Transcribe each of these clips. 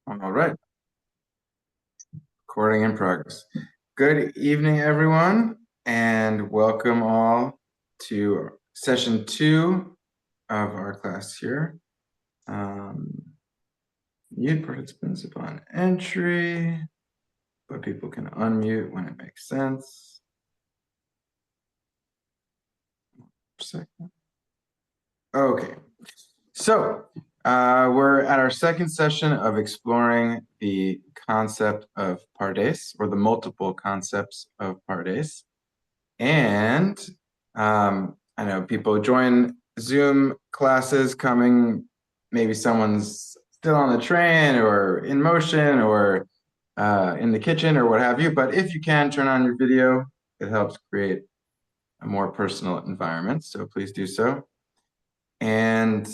All right. Recording in progress. Good evening, everyone, and welcome all to session 2 of our class here. Mute participants upon entry, but people can unmute when it makes sense. Okay, so we're at our second session of exploring the concept of Pardes, or the multiple concepts of Pardes. And I know people join Zoom classes coming, maybe someone's still on the train or in motion or in the kitchen or what have you. But if you can turn on your video, it helps create a more personal environment. So please do so. And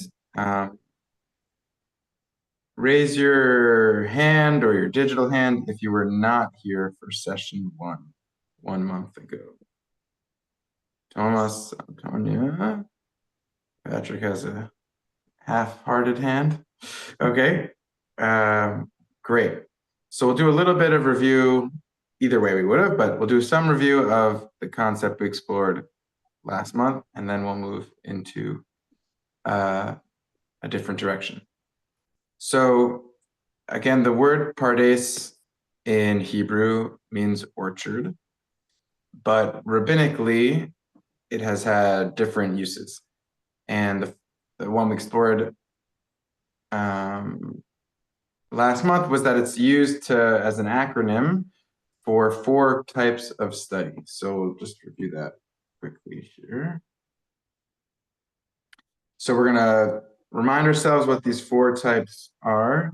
raise your hand or your digital hand if you were not here for session 1 month ago. Thomas, Antonia, Patrick has a half-hearted hand. Okay, great. So we'll do a little bit of review. Either way we would have, but we'll do some review of the concept we explored last month, and then we'll move into a different direction. So again, the word Pardes in Hebrew means orchard, but rabbinically, it has had different uses. And the one we explored last month was that it's used as an acronym for 4 types of study. So we'll just review that quickly here. So we're going to remind ourselves what these 4 types are,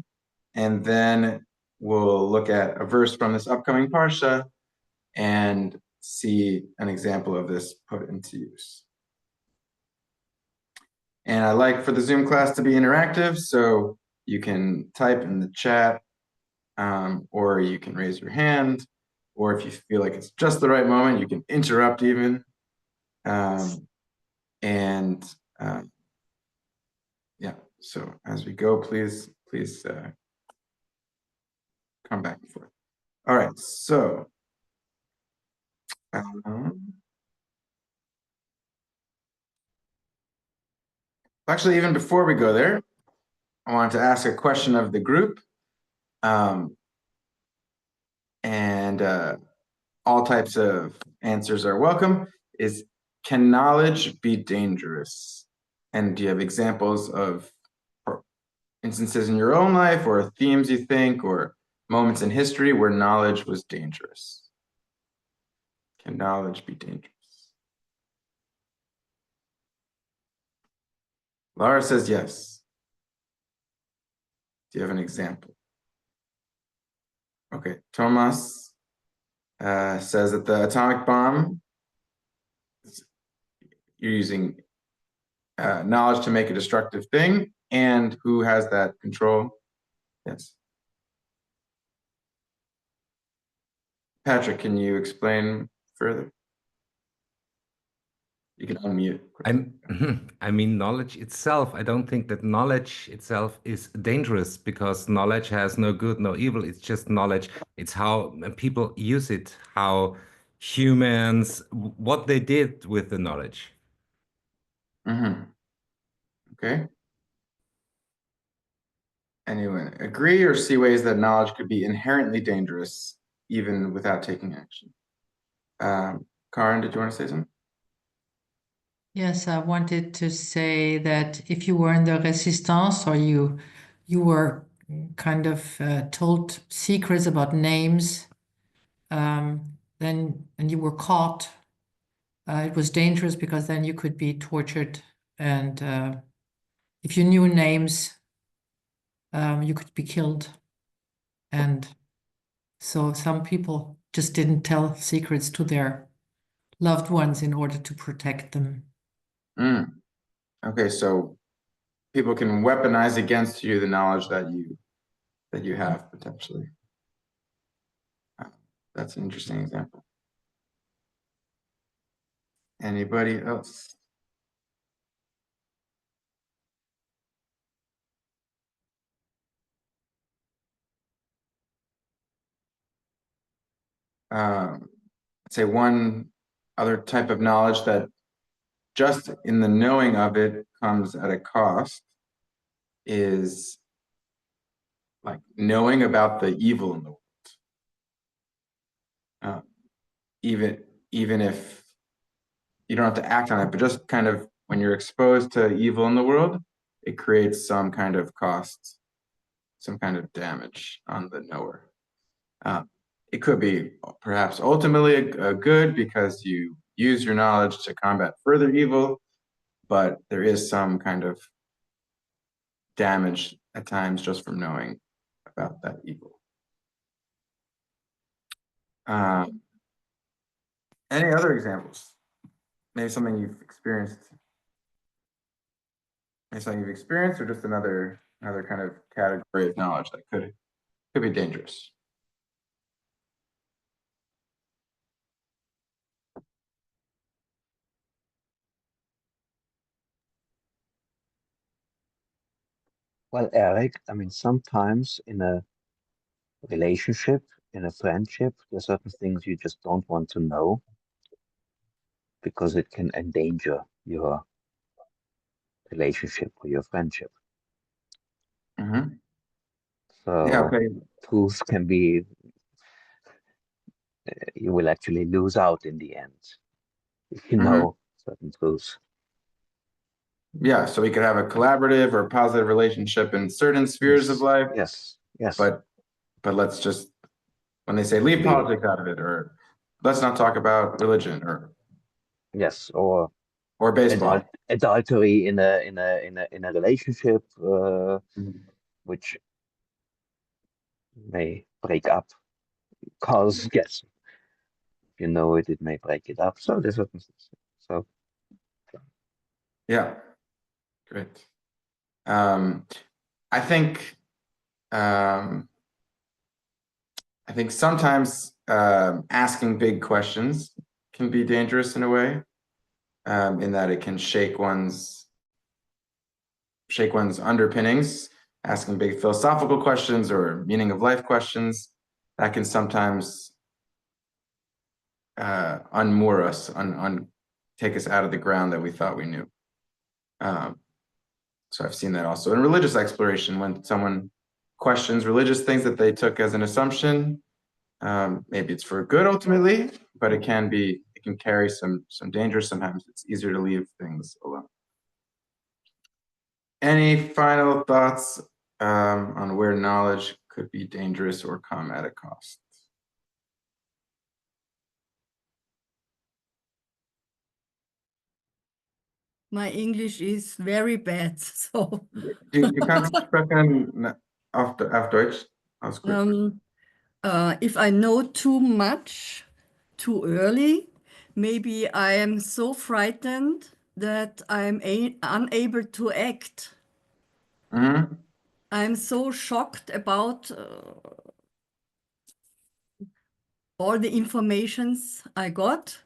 and then we'll look at a verse from this upcoming parsha and see an example of this put into use. And I like for the Zoom class to be interactive, so you can type in the chat, or you can raise your hand, or if you feel like it's just the right moment, you can interrupt even. Yeah, so as we go, please come back and forth. All right, so actually, even before we go there, I wanted to ask a question of the group. And all types of answers are welcome. Can knowledge be dangerous? And do you have examples of instances in your own life or themes you think or moments in history where knowledge was dangerous? Can knowledge be dangerous? Laura says yes. Do you have an example? Okay, Thomas says that the atomic bomb, you're using knowledge to make a destructive thing, and who has that control? Yes. Patrick, can you explain further? You can unmute. I mean, knowledge itself, I don't think that knowledge itself is dangerous, because knowledge has no good, no evil. It's just knowledge. It's how people use it, how humans, what they did with the knowledge. Okay. Anyone agree or see ways that knowledge could be inherently dangerous even without taking action? Karen, did you want to say something? Yes, I wanted to say that if you were in the resistance, or you were kind of told secrets about names, then and you were caught, it was dangerous, because then you could be tortured, and if you knew names, you could be killed. And so some people just didn't tell secrets to their loved ones in order to protect them. Okay, so people can weaponize against you the knowledge that you have potentially. That's an interesting example. Anybody else? say one other type of knowledge that just in the knowing of it comes at a cost is like knowing about the evil in the world. Even if you don't have to act on it, but just kind of when you're exposed to evil in the world, it creates some kind of cost, some kind of damage on the knower. It could be perhaps ultimately a good because you use your knowledge to combat further evil, but there is some kind of damage at times just from knowing about that evil. Any other examples? Maybe something you've experienced. Maybe something you've experienced, or just another kind of category of knowledge that could be dangerous. Well, Eric, I mean, sometimes in a relationship, in a friendship, there are certain things you just don't want to know because it can endanger your relationship or your friendship. Mm-hmm. So Yeah, okay. truth can be, you will actually lose out in the end if you know certain truths. Yeah, so we could have a collaborative or positive relationship in certain spheres of life. Yes, yes. But let's just, when they say leave politics out of it, or let's not talk about religion, or yes, or baseball, adultery in a relationship, which may break up, cause yes, you know it may break it up. So there's certain things. So yeah, great. I think sometimes asking big questions can be dangerous in a way, in that it can shake one's underpinnings. Asking big philosophical questions or meaning of life questions, that can sometimes unmoor us, take us out of the ground that we thought we knew. So I've seen that also in religious exploration, when someone questions religious things that they took as an assumption. Maybe it's for good ultimately, but it can carry some danger. Sometimes it's easier to leave things alone. Any final thoughts on where knowledge could be dangerous or come at a cost? My English is very bad, so. Du kannst sprechen auf Deutsch. Alles gut. If I know too much too early, maybe I am so frightened that I'm unable to act. Mhm. I'm so shocked about all the informations I got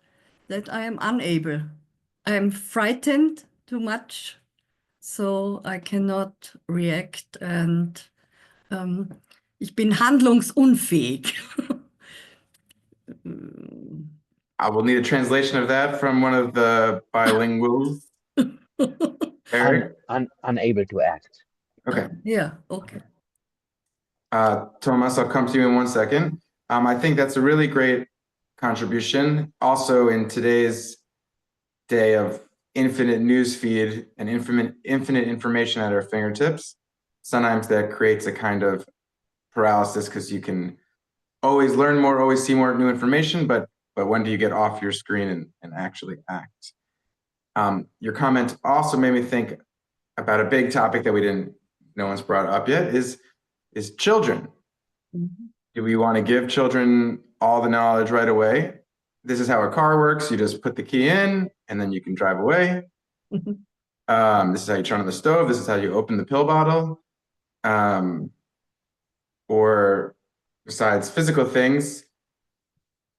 that I am unable. I'm frightened too much, so I cannot react, and ich bin handlungsunfähig. I will need a translation of that from one of the bilinguals. Eric? unable to act. Okay. Yeah, okay. Thomas, I'll come to you in 1 second. I think that's a really great contribution. Also, in today's day of infinite news feed and infinite information at our fingertips, sometimes that creates a kind of paralysis because you can always learn more, always see more new information, but when do you get off your screen and actually act? Your comment also made me think about a big topic that no one's brought up yet, is children. Mm-hmm. Do we want to give children all the knowledge right away? This is how a car works. You just put the key in and then you can drive away. This is how you turn on the stove. This is how you open the pill bottle. Or besides physical things,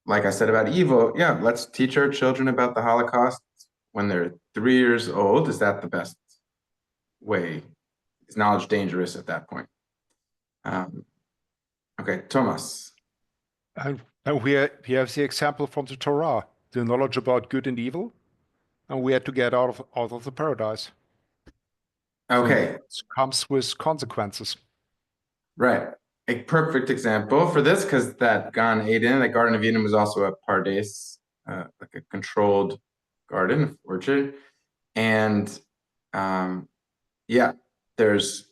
like I said about evil, yeah, let's teach our children about the Holocaust when they're 3 years old. Is that the best way? Is knowledge dangerous at that point? Okay, Thomas. And we have the example from the Torah, the knowledge about good and evil, and we had to get out of the paradise. Okay, It comes with consequences. right. A perfect example for this, because that Gan Eden, that Garden of Eden, was also a Pardes, like a controlled garden, orchard. And yeah, there's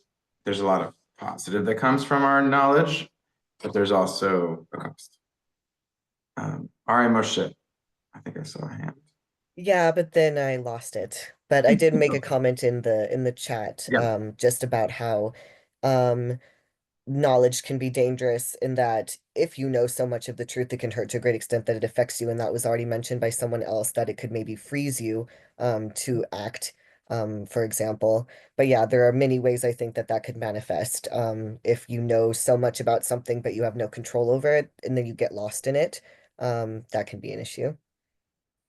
a lot of positive that comes from our knowledge, but there's also a cost. Ari Moshe, I think I saw a hand. Yeah, but then I lost it. But I did make a comment in the chat, Yeah. just about how knowledge can be dangerous in that if you know so much of the truth, it can hurt to a great extent that it affects you. And that was already mentioned by someone else, that it could maybe freeze you to act, for example. But yeah, there are many ways I think that could manifest. If you know so much about something, but you have no control over it, and then you get lost in it, that can be an issue.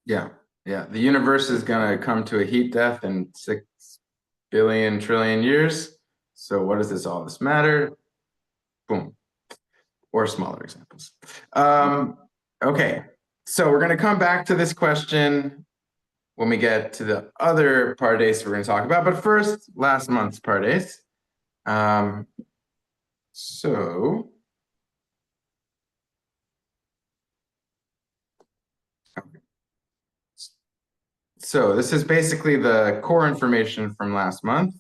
Yeah. The universe is going to come to a heat death in 6 billion trillion years. So what does all this matter? Boom. Or smaller examples. Okay. So we're going to come back to this question when we get to the other Pardes we're going to talk about. But first, last month's Pardes. So this is basically the core information from last month,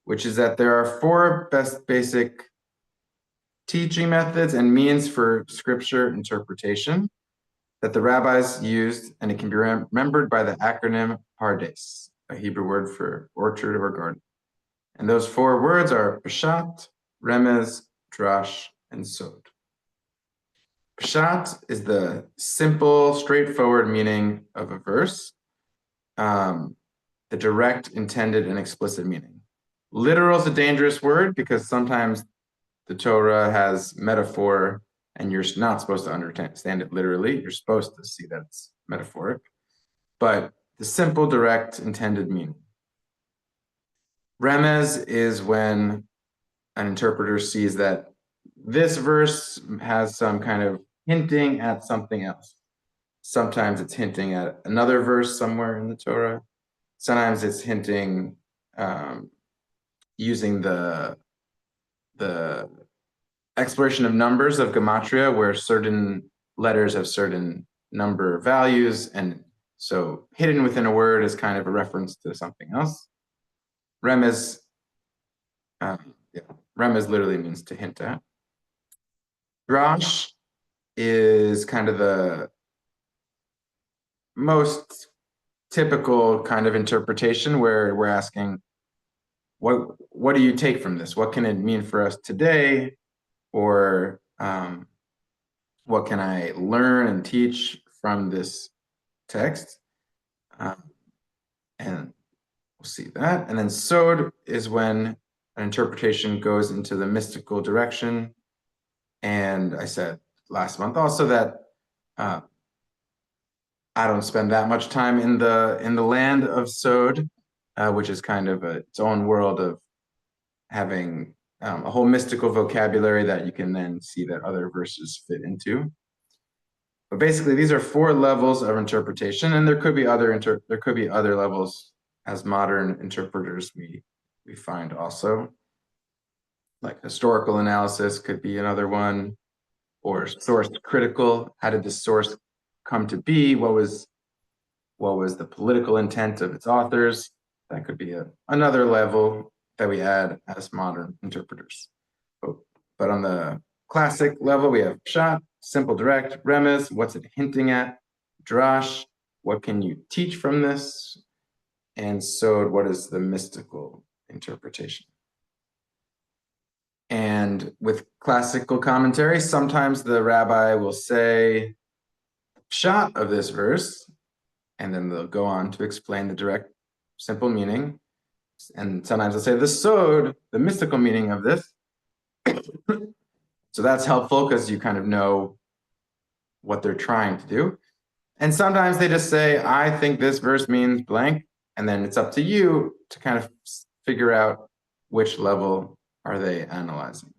which is that there are 4 basic teaching methods and means for scripture interpretation that the rabbis used, and it can be remembered by the acronym Pardes, a Hebrew word for orchard or garden. And those 4 words are Pshat, Remez, Drash, and Sod. Pshat is the simple, straightforward meaning of a verse, the direct, intended, and explicit meaning. Literal is a dangerous word because sometimes the Torah has metaphor and you're not supposed to understand it literally. You're supposed to see that it's metaphoric. But the simple, direct, intended meaning. Remez is when an interpreter sees that this verse has some kind of hinting at something else. Sometimes it's hinting at another verse somewhere in the Torah. Sometimes it's hinting using the exploration of numbers of gematria, where certain letters have certain number values, and so hidden within a word is kind of a reference to something else. Remez, Remez literally means to hint at. Drash is kind of the most typical kind of interpretation, where we're asking, what do you take from this? What can it mean for us today? Or what can I learn and teach from this text? And we'll see that. And then Sod is when an interpretation goes into the mystical direction. And I said last month also that I don't spend that much time in the land of Sod, which is kind of its own world of having a whole mystical vocabulary that you can then see that other verses fit into. But basically, these are 4 levels of interpretation, and there could be other levels as modern interpreters we find also. Like historical analysis could be another one, or source critical. How did this source come to be? What was the political intent of its authors? That could be another level that we add as modern interpreters. But on the classic level, we have Pshat, simple, direct, Remez, what's it hinting at? Drash, what can you teach from this? And Sod, what is the mystical interpretation? And with classical commentary, sometimes the rabbi will say Pshat of this verse, and then they'll go on to explain the direct, simple meaning. And sometimes they'll say the Sod, the mystical meaning of this. So that's helpful because you kind of know what they're trying to do. And sometimes they just say, I think this verse means blank. And then it's up to you to kind of figure out which level are they analyzing.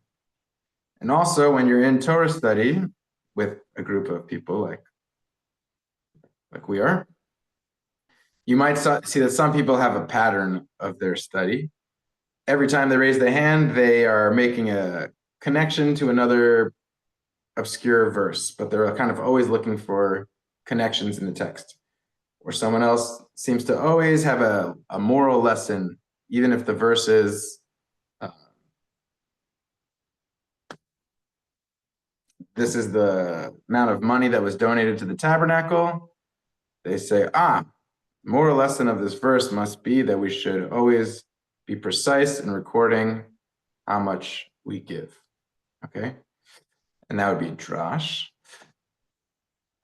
And also when you're in Torah study, with a group of people like we are. You might see that some people have a pattern of their study. Every time they raise their hand, they are making a connection to another obscure verse, but they're kind of always looking for connections in the text. Or someone else seems to always have a moral lesson, even if the verse is this is the amount of money that was donated to the tabernacle. They say, moral lesson of this verse must be that we should always be precise in recording how much we give. Okay? And that would be Drash.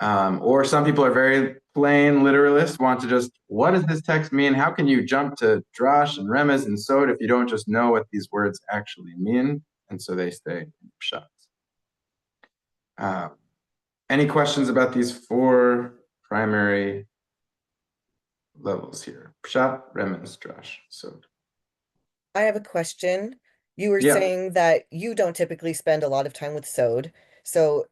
Or some people are very plain literalists, want to just, what does this text mean? How can you jump to Drash and Remez and Sod if you don't just know what these words actually mean? And so they stay in Pshat. Any questions about these four primary levels here? Pshat, Remez, Drash, Sod. I have a question. You were Yeah. saying that you don't typically spend a lot of time with Sod. So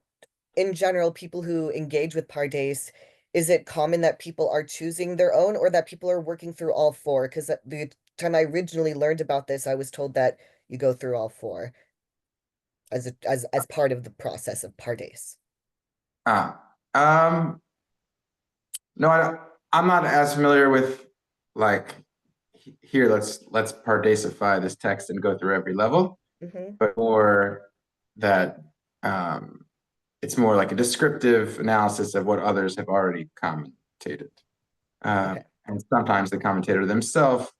in general, people who engage with Pardes, is it common that people are choosing their own or that people are working through all four? Because the time I originally learned about this, I was told that you go through all four as part of the process of Pardes. No, I'm not as familiar with like here. Let's Pardesify this text and go through every level, but more that it's more like a descriptive analysis of what others have already commentated. Okay. And sometimes the commentator themselves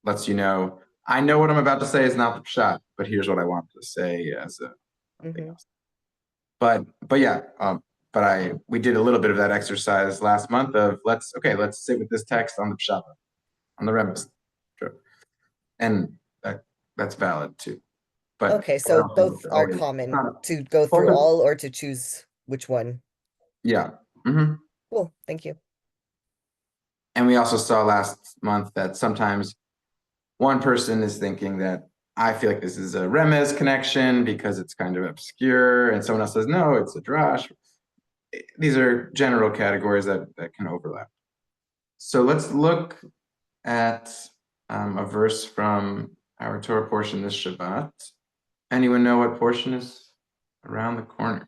lets you know, I know what I'm about to say is not the Pshat, but here's what I want to say as something else. But yeah, we did a little bit of that exercise last month of let's sit with this text on the Pshat, on the Remez. Sure. And that's valid too. But Okay, so both are common to go through all or to choose which one. Yeah. Cool, thank you. And we also saw last month that sometimes one person is thinking that I feel like this is a Remez connection because it's kind of obscure, and someone else says, no, it's a Drash. These are general categories that can overlap. So let's look at a verse from our Torah portion this Shabbat. Anyone know what portion is around the corner?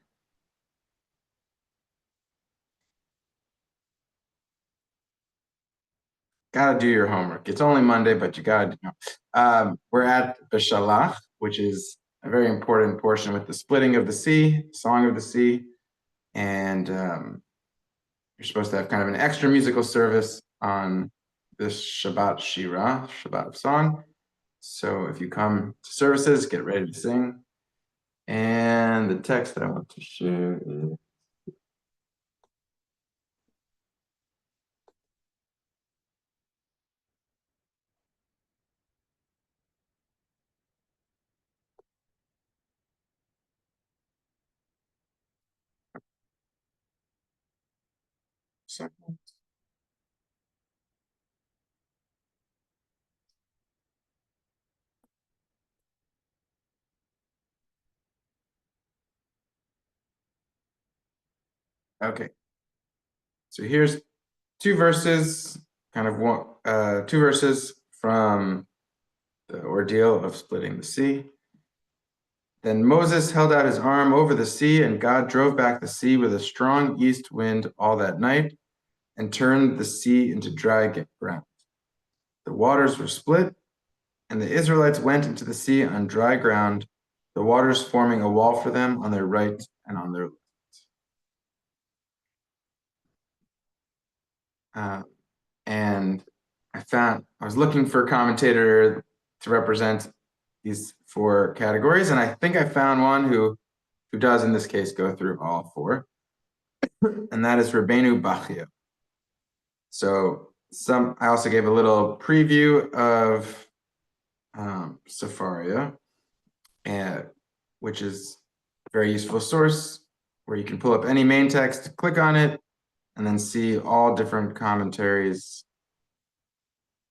Gotta do your homework. It's only Monday, but you gotta do. We're at Beshalach, which is a very important portion with the splitting of the sea, Song of the Sea, and you're supposed to have kind of an extra musical service on this Shabbat Shira, Shabbat of Song. So if you come to services, get ready to sing. And the text that I want to share is okay. So here's two verses, two verses from the ordeal of splitting the sea. Then Moses held out his arm over the sea, and God drove back the sea with a strong east wind all that night and turned the sea into dry ground. The waters were split, and the Israelites went into the sea on dry ground, the waters forming a wall for them on their right and on their left. And I was looking for a commentator to represent these four categories, and I think I found one who does, in this case, go through all four, and that is Rabbeinu Bachia. So I also gave a little preview of Sefaria, which is a very useful source where you can pull up any main text, click on it, and then see all different commentaries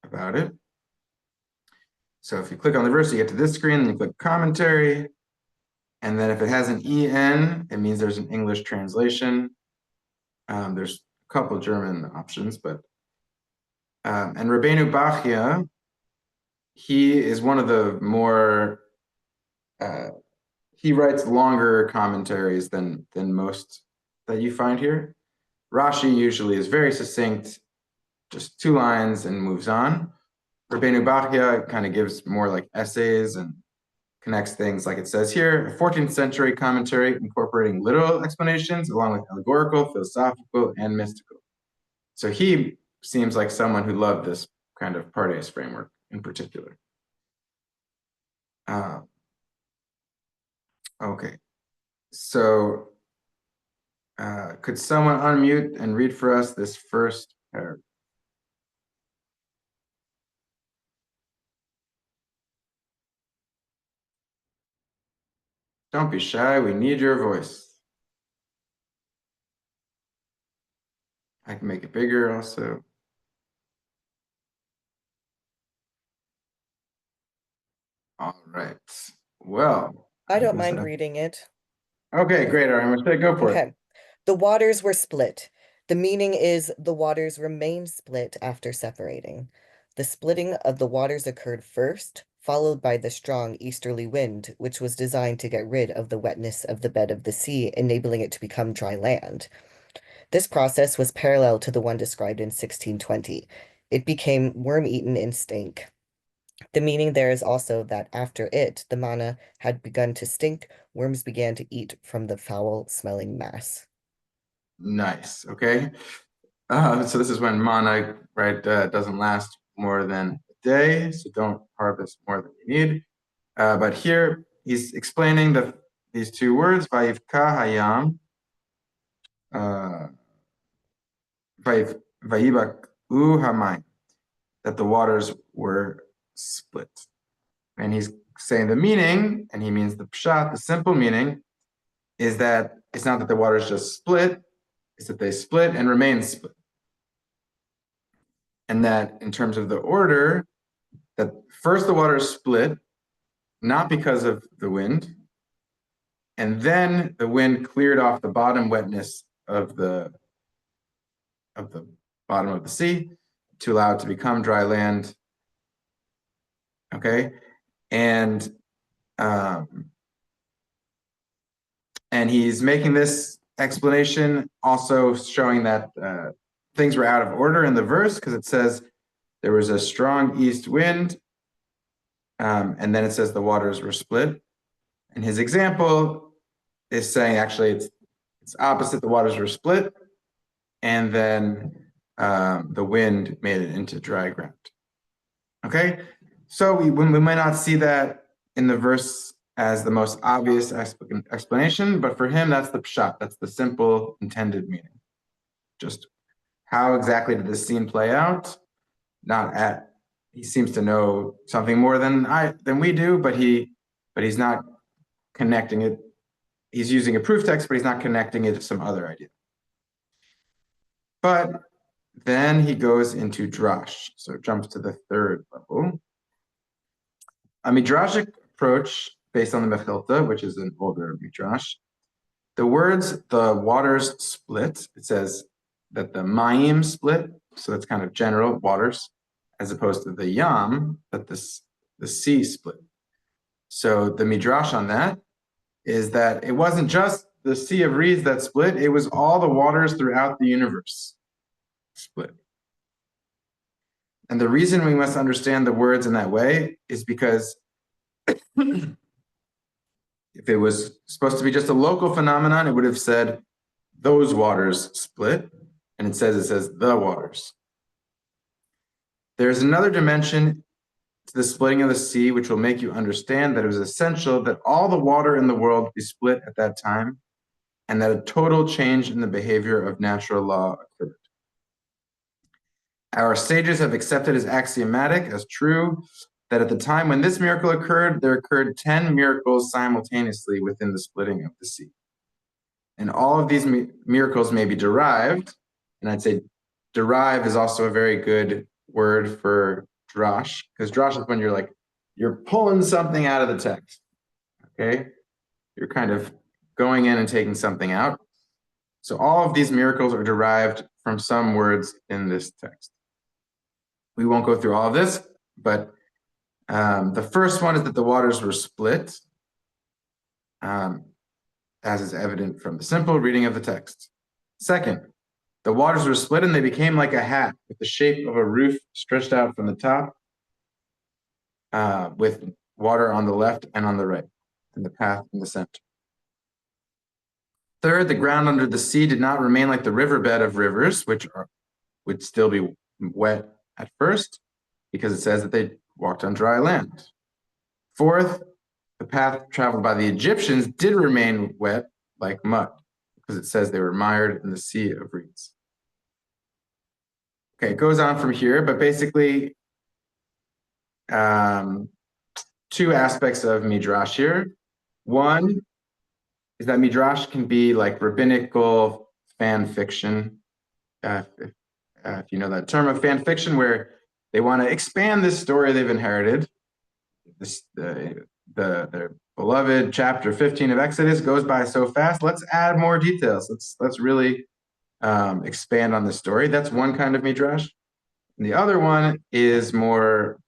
about it. So if you click on the verse, you get to this screen, and you click commentary, And then if it has an en, it means there's an English translation. There's a couple German options, but and Rabbeinu Bachya, he is one of the more he writes longer commentaries than most that you find here. Rashi usually is very succinct, just 2 lines and moves on. Rabbeinu Bachya kind of gives more like essays and connects things like it says here, a 14th century commentary incorporating literal explanations along with allegorical, philosophical, and mystical. So he seems like someone who loved this kind of Pardes framework in particular. Okay, so could someone unmute and read for us this first paragraph? Don't be shy, we need your voice. I can make it bigger also. All right, well. I don't mind reading it. Okay, great, all right, I'm gonna go for it. Okay. The waters were split. The meaning is the waters remained split after separating. The splitting of the waters occurred first, followed by the strong easterly wind, which was designed to get rid of the wetness of the bed of the sea, enabling it to become dry land. This process was parallel to the one described in 1620. It became worm-eaten and stank. The meaning there is also that after it, the manna had begun to stink, worms began to eat from the foul-smelling mass. Nice, okay. So this is when manna, right, doesn't last more than a day, so don't harvest more than you need. But here he's explaining these 2 words, vayivka hayam, vayibak hamayim, that the waters were split. And he's saying the meaning, and he means the Pshat, the simple meaning, is that it's not that the waters just split, it's that they split and remain split. And that in terms of the order, that first the waters split, not because of the wind, and then the wind cleared off the bottom wetness of the bottom of the sea to allow it to become dry land. Okay, and he's making this explanation also showing that things were out of order in the verse, because it says there was a strong east wind, and then it says the waters were split. And his example is saying actually it's opposite, the waters were split, and then the wind made it into dry ground. Okay, so we might not see that in the verse as the most obvious explanation, but for him that's the Pshat, that's the simple intended meaning. Just how exactly did this scene play out? He seems to know something more than we do, but he's not connecting it. He's using a proof text, but he's not connecting it to some other idea. But then he goes into Drash, so it jumps to the 3rd level. A midrashic approach based on the Mechilta, which is an older midrash. The words "the waters split," it says that the mayim split, so that's kind of general waters, as opposed to the yam, that the sea split. So the midrash on that is that it wasn't just the sea of reeds that split, it was all the waters throughout the universe split. And the reason we must understand the words in that way is because if it was supposed to be just a local phenomenon, it would have said those waters split, and it says the waters. There's another dimension to the splitting of the sea which will make you understand that it was essential that all the water in the world be split at that time, and that a total change in the behavior of natural law occurred. Our sages have accepted as axiomatic, as true, that at the time when this miracle occurred, there occurred 10 miracles simultaneously within the splitting of the sea. And all of these miracles may be derived, and I'd say derive is also a very good word for drash, because drash is when you're pulling something out of the text, okay? You're kind of going in and taking something out. So all of these miracles are derived from some words in this text. We won't go through all of this, but the first one is that the waters were split, as is evident from the simple reading of the text. Second, the waters were split and they became like a hat with the shape of a roof stretched out from the top, with water on the left and on the right, and the path in the center. Third, the ground under the sea did not remain like the riverbed of rivers, which would still be wet at first, because it says that they walked on dry land. Fourth, the path traveled by the Egyptians did remain wet like mud, because it says they were mired in the sea of reeds. Okay, it goes on from here, but basically, two aspects of Midrash here. One is that Midrash can be like rabbinical fan fiction, if you know that term of fan fiction, where they want to expand this story they've inherited. Their beloved chapter 15 of Exodus goes by so fast. Let's add more details. Let's really expand on the story. That's one kind of Midrash. And the other one is more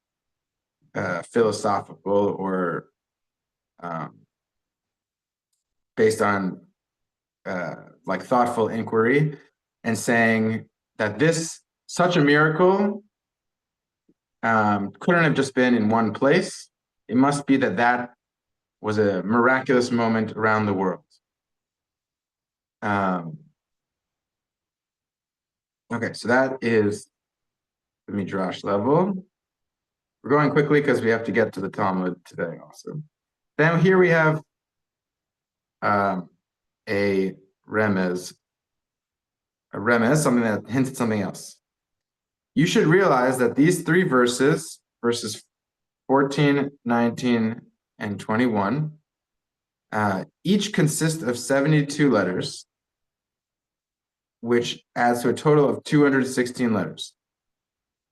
philosophical or based on like thoughtful inquiry, and saying that such a miracle couldn't have just been in one place. It must be that was a miraculous moment around the world. Okay, so that is the Midrash level. We're going quickly because we have to get to the Talmud today also. Then here we have a remez, something that hints at something else. You should realize that these three verses 14, 19, and 21, each consist of 72 letters, which adds to a total of 216 letters.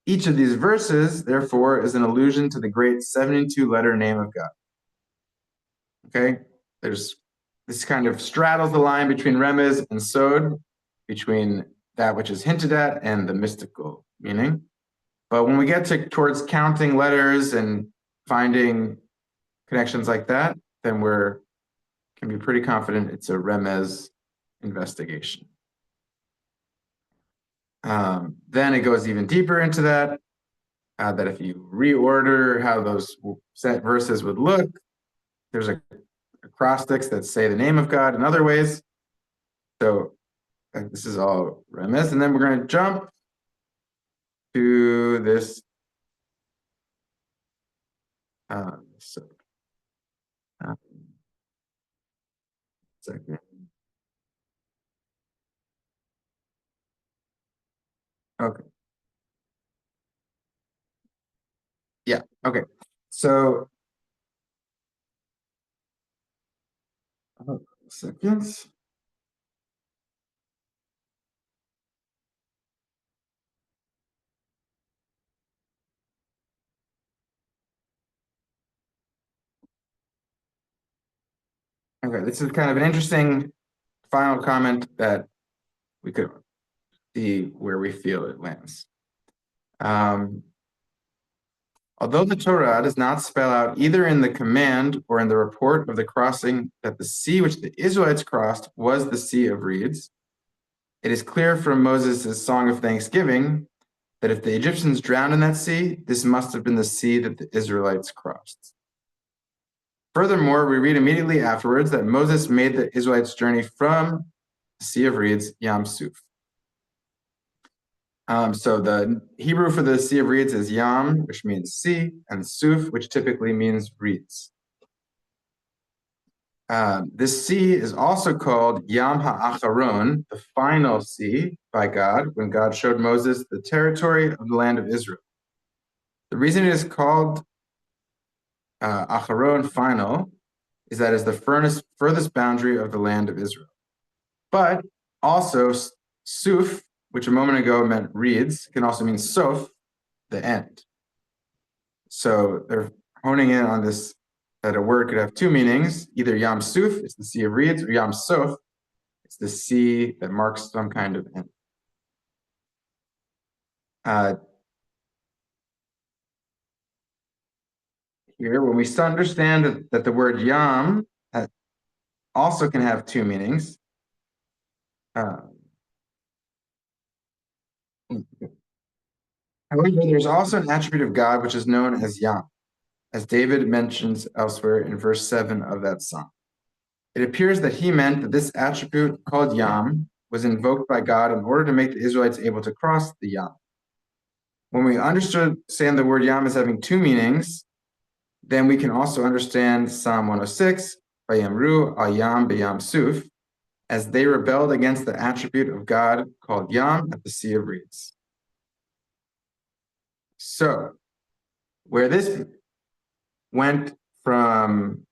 Each of these verses, therefore, is an allusion to the great 72-letter name of God. Okay? This kind of straddles the line between Remez and Sod, between that which is hinted at and the mystical meaning. But when we get towards counting letters and finding connections like that, then can be pretty confident it's a Remez investigation. Then it goes even deeper into that if you reorder how those set verses would look, there's acrostics that say the name of God in other ways. So this is all Remez. And then we're going to jump to this. Second. Okay. Yeah, okay. So, seconds. Okay, this is kind of an interesting final comment that we could see where we feel it lands. Although the Torah does not spell out either in the command or in the report of the crossing that the sea which the Israelites crossed was the Sea of Reeds, it is clear from Moses' Song of Thanksgiving that if the Egyptians drowned in that sea, this must have been the sea that the Israelites crossed. Furthermore, we read immediately afterwards that Moses made the Israelites journey from the Sea of Reeds, Yam Suf. So the Hebrew for the Sea of Reeds is Yam, which means sea, and Suf, which typically means reeds. This sea is also called Yam HaAcharon, the final sea by God, when God showed Moses the territory of the land of Israel. The reason it is called Acharon, final, is that it's the furthest boundary of the land of Israel. But also Suf, which a moment ago meant reeds, can also mean Sof, the end. So they're honing in on this that a word could have two meanings, either Yam Suf, it's the sea of reeds, or Yam Sof, it's the sea that marks some kind of end. Here, when we understand that the word Yam also can have two meanings, however, there's also an attribute of God which is known as Yam, as David mentions elsewhere in verse 7 of that psalm. It appears that he meant that this attribute called Yam was invoked by God in order to make the Israelites able to cross the Yam. When we understand the word Yam as having two meanings, then we can also understand Psalm 106, Vayamru al Yam b'Yam Suf, as they rebelled against the attribute of God called Yam at the Sea of Reeds. So, where this went from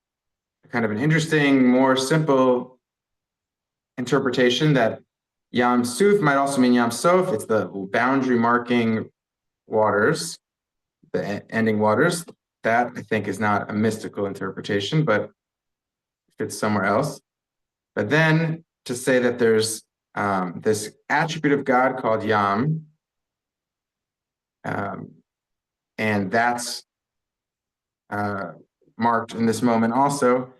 kind of an interesting, more simple interpretation that Yam Suf might also mean Yam Sof, it's the boundary marking waters, the ending waters. That, I think, is not a mystical interpretation, but fits somewhere else. But then to say that there's this attribute of God called Yam, and that's marked in this moment also,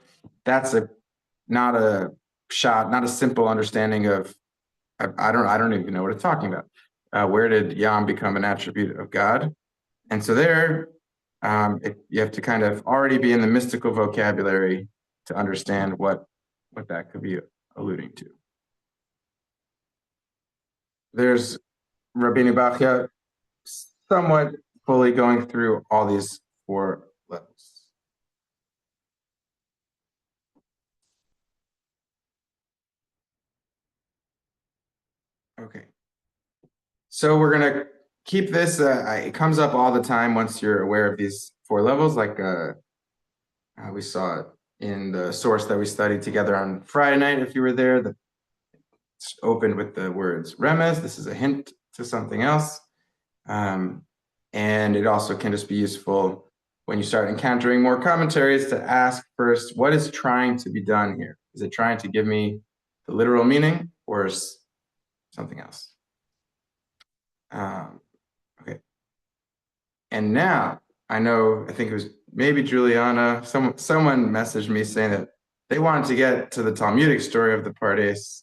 that's not a Pshat, not a simple understanding of, I don't even know what it's talking about. Where did Yam become an attribute of God? And so there, you have to kind of already be in the mystical vocabulary to understand what that could be alluding to. There's Rabbeinu Bachya somewhat fully going through all these four levels. Okay. So we're going to keep this, it comes up all the time once you're aware of these four levels, like we saw it in the source that we studied together on Friday night, if you were there. It's opened with the words Remez. This is a hint to something else. And it also can just be useful when you start encountering more commentaries to ask first, what is trying to be done here? Is it trying to give me the literal meaning or is something else? Okay. And now I think it was maybe Juliana, someone messaged me saying that they wanted to get to the Talmudic story of the Pardes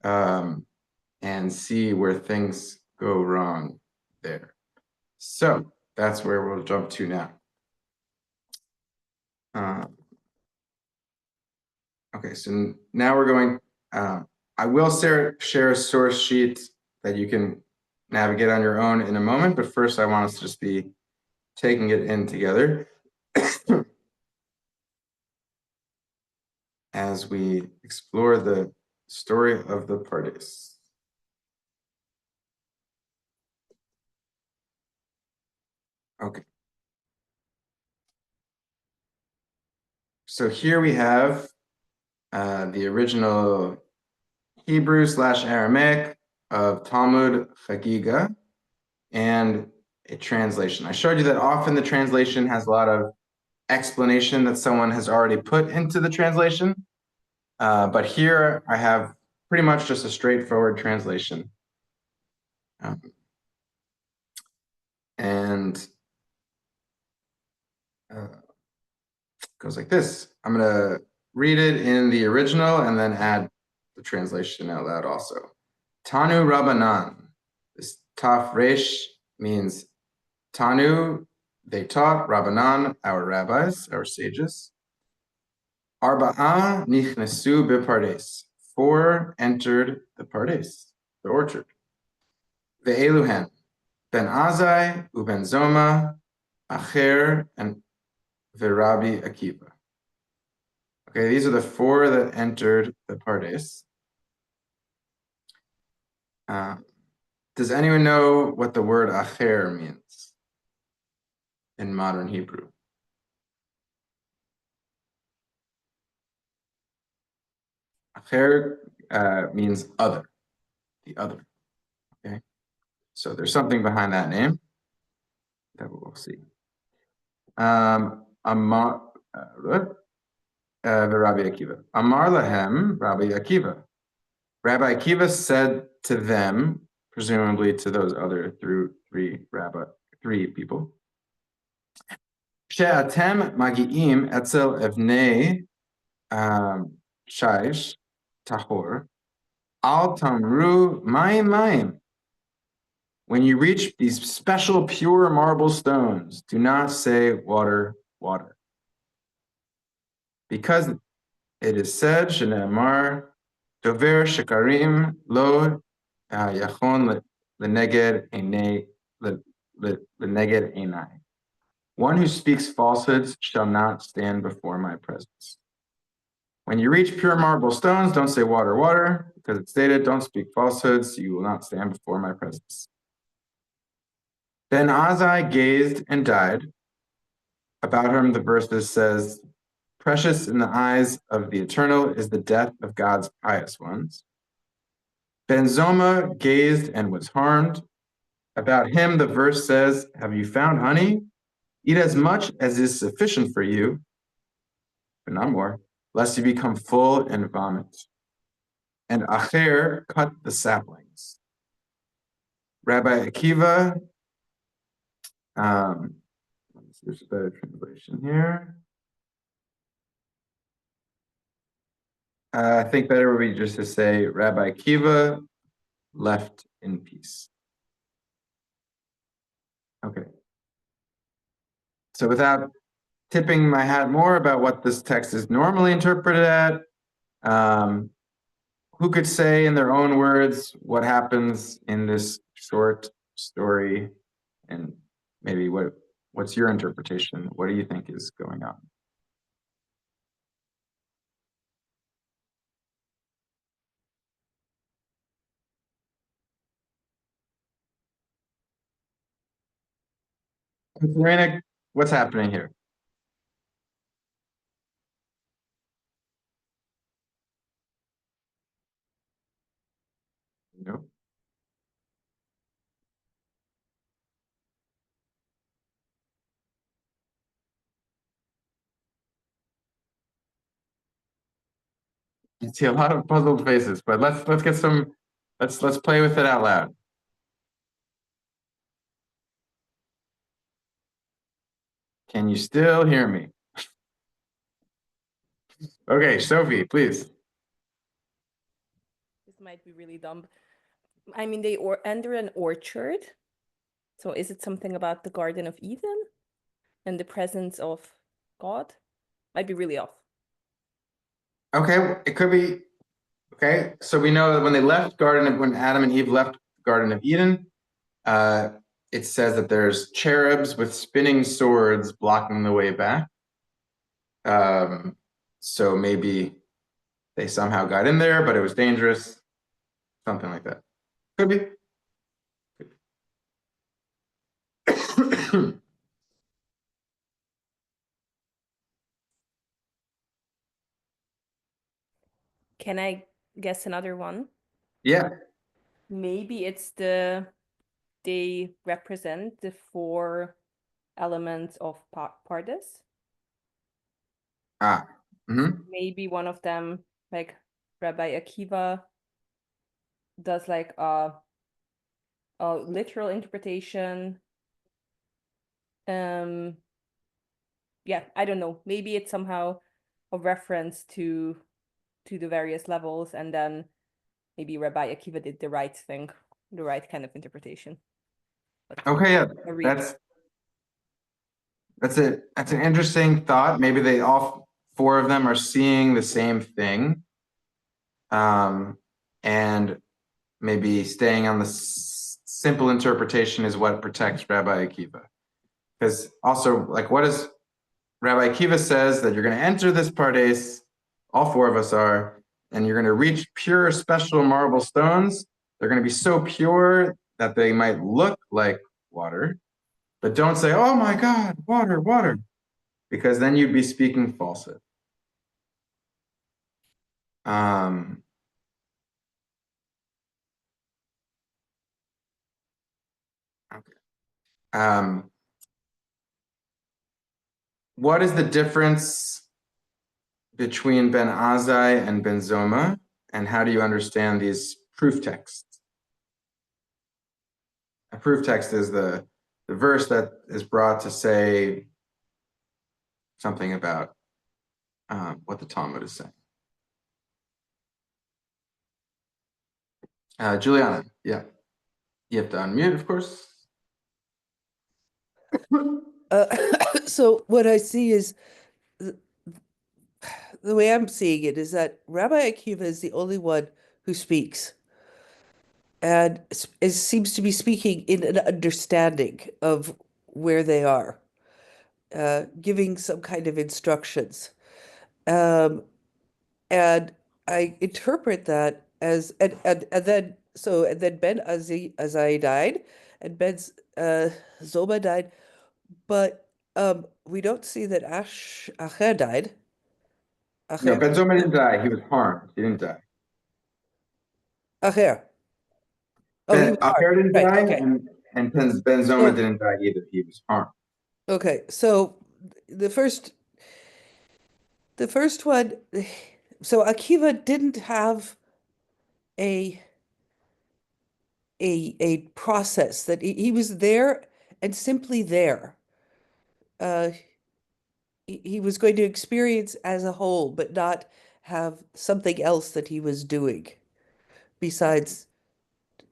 and see where things go wrong there. So that's where we'll jump to now. Okay, so now we're going, I will share a source sheet that you can navigate on your own in a moment, but first I want us to just be taking it in together as we explore the story of the Pardes. Okay. So here we have the original Hebrew/Aramaic of Talmud Chagiga and a translation. I showed you that often the translation has a lot of explanation that someone has already put into the translation. But here I have pretty much just a straightforward translation. And goes like this. I'm going to read it in the original and then add the translation out loud also. Tanu Rabbanan. This Taf Resh means Tanu, they taught, Rabbanan, our rabbis, our sages. Arba'a nichnesu bepardes. 4 entered the Pardes, the orchard. Ve'eluhen, ben Azzai, uben Zoma, Acher, and Rabbi Akiva. Okay, these are the 4 that entered the Pardes. Does anyone know what the word Acher means in modern Hebrew? Acher means other, the other. Okay, so there's something behind that name that we'll see. Rabbi Akiva. Amar lahem Rabbi Akiva. Rabbi Akiva said to them, presumably to those other three people, She'atem magi'im etzel evnei shaish tahor al tamru mayim. When you reach these special pure marble stones, do not say water, water. Because it is said, Shene'amar, Dover Shekarim lo yachon leneged einai. One who speaks falsehoods shall not stand before my presence. When you reach pure marble stones, don't say water, water, because it's stated, don't speak falsehoods, you will not stand before my presence. Then Azzai gazed and died. About whom the verses says, precious in the eyes of the eternal is the death of God's pious ones. Ben Zoma gazed and was harmed. About him the verse says, have you found honey? Eat as much as is sufficient for you, but not more, lest you become full and vomit. And Acher cut the saplings. Rabbi Akiva, there's a better translation here. I think better would be just to say Rabbi Akiva left in peace. Okay. So without tipping my hat more about what this text is normally interpreted at, who could say in their own words what happens in this short story, and maybe what's your interpretation? What do you think is going on? Serena, what's happening here? No. I see a lot of puzzled faces, but let's get some. Let's play with it out loud. Can you still hear me? Okay, Sophie, please. This might be really dumb. I mean, they enter an orchard. So is it something about the Garden of Eden and the presence of God? Might be really off. Okay, it could be. Okay, so we know that when Adam and Eve left Garden of Eden, it says that there's cherubs with spinning swords blocking the way back. So maybe they somehow got in there, but it was dangerous. Something like that. Could be. Can I guess another one? Yeah. Maybe it's they represent the four elements of Pardes. Maybe one of them, like Rabbi Akiva, does like a literal interpretation. Yeah, I don't know. Maybe it's somehow a reference to the various levels, and then maybe Rabbi Akiva did the right thing, the right kind of interpretation. Okay, yeah, that's it. That's an interesting thought. Maybe they all four of them are seeing the same thing, and maybe staying on the simple interpretation is what protects Rabbi Akiva. Because also, like, what does Rabbi Akiva says that you're going to enter this Pardes, all four of us are, and you're going to reach pure special marble stones. They're going to be so pure that they might look like water, but don't say, oh my God, water, water, because then you'd be speaking falsehood. Okay. what is the difference between Ben Azzai and Ben Zoma, and how do you understand these proof texts? A proof text is the verse that is brought to say something about what the Talmud is saying. Juliana, yeah. You have to unmute, of course. So what I see is the way I'm seeing it is that Rabbi Akiva is the only one who speaks, and seems to be speaking in an understanding of where they are, giving some kind of instructions. And I interpret that as and then Ben Azzai died, and Ben Zoma died, but we don't see that Acher died. No, Acher, Ben Zoma didn't die. He was harmed. He didn't die. Acher. Oh, he was harmed. Acher didn't Right, die, okay. and Ben Zoma So- didn't die either. He was harmed. Okay, so the first one, so Akiva didn't have a process that he was there and simply there. He was going to experience as a whole, but not have something else that he was doing besides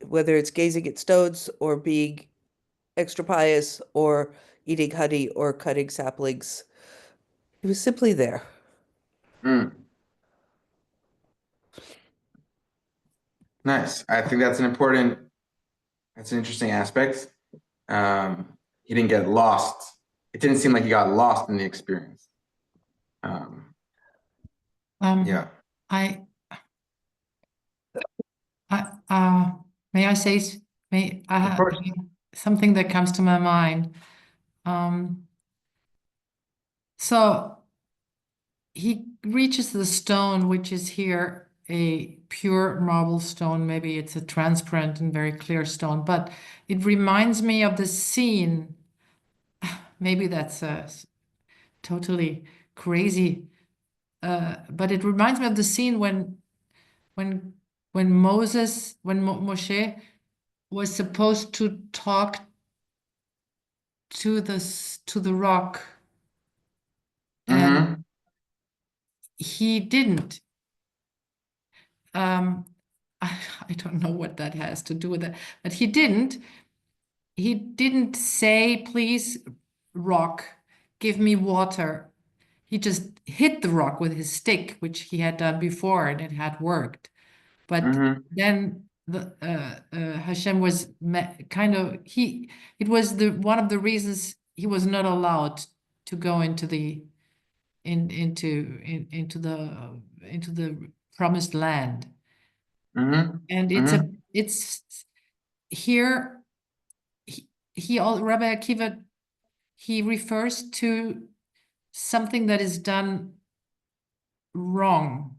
whether it's gazing at stones or being extra pious or eating honey or cutting saplings. He was simply there. Mm. Nice. I think that's an interesting aspect. He didn't get lost. It didn't seem like he got lost in the experience. Yeah. May I say Of course. something that comes to my mind? So he reaches the stone, which is here a pure marble stone. Maybe it's a transparent and very clear stone, but it reminds me of the scene. Maybe that's totally crazy, but it reminds me of the scene when Moshe was supposed to talk to the rock, and he didn't. I don't know what that has to do with it, but he didn't say, please, rock, give me water. He just hit the rock with his stick, which he had done before, and it had worked. But then Hashem was it was one of the reasons he was not allowed to go into the promised land. And it's here. Rabbi Akiva, he refers to something that is done wrong.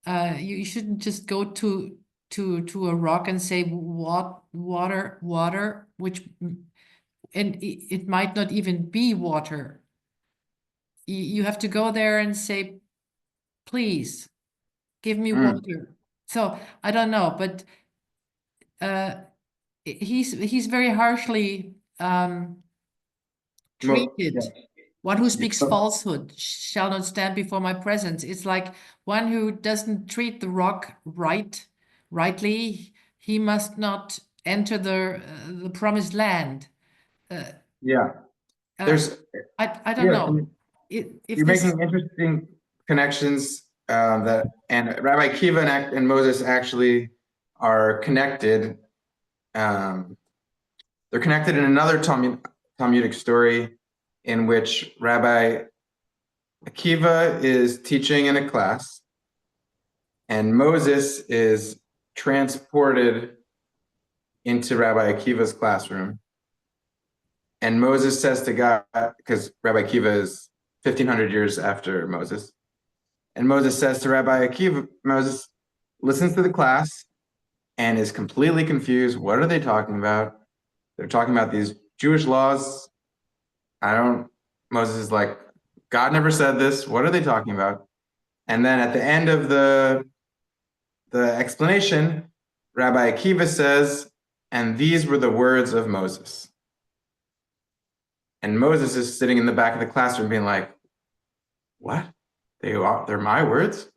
You shouldn't just go to a rock and say water, which, and it might not even be water. You have to go there and say, please, give me water. So I don't know, but he's very harshly treated. One who speaks falsehood shall not stand before my presence. It's like one who doesn't treat the rock rightly. He must not enter the promised land. There's. I don't know. You're making interesting connections and Rabbi Akiva and Moses actually are connected. They're connected in another Talmudic story in which Rabbi Akiva is teaching in a class and Moses is transported into Rabbi Akiva's classroom. And Moses says to God, because Rabbi Akiva is 1,500 years after Moses, and Moses says to Rabbi Akiva, Moses listens to the class and is completely confused. What are they talking about? They're talking about these Jewish laws. Moses is like, God never said this. What are they talking about? And then at the end of the explanation, Rabbi Akiva says, and these were the words of Moses. And Moses is sitting in the back of the classroom being like, what? They're my words?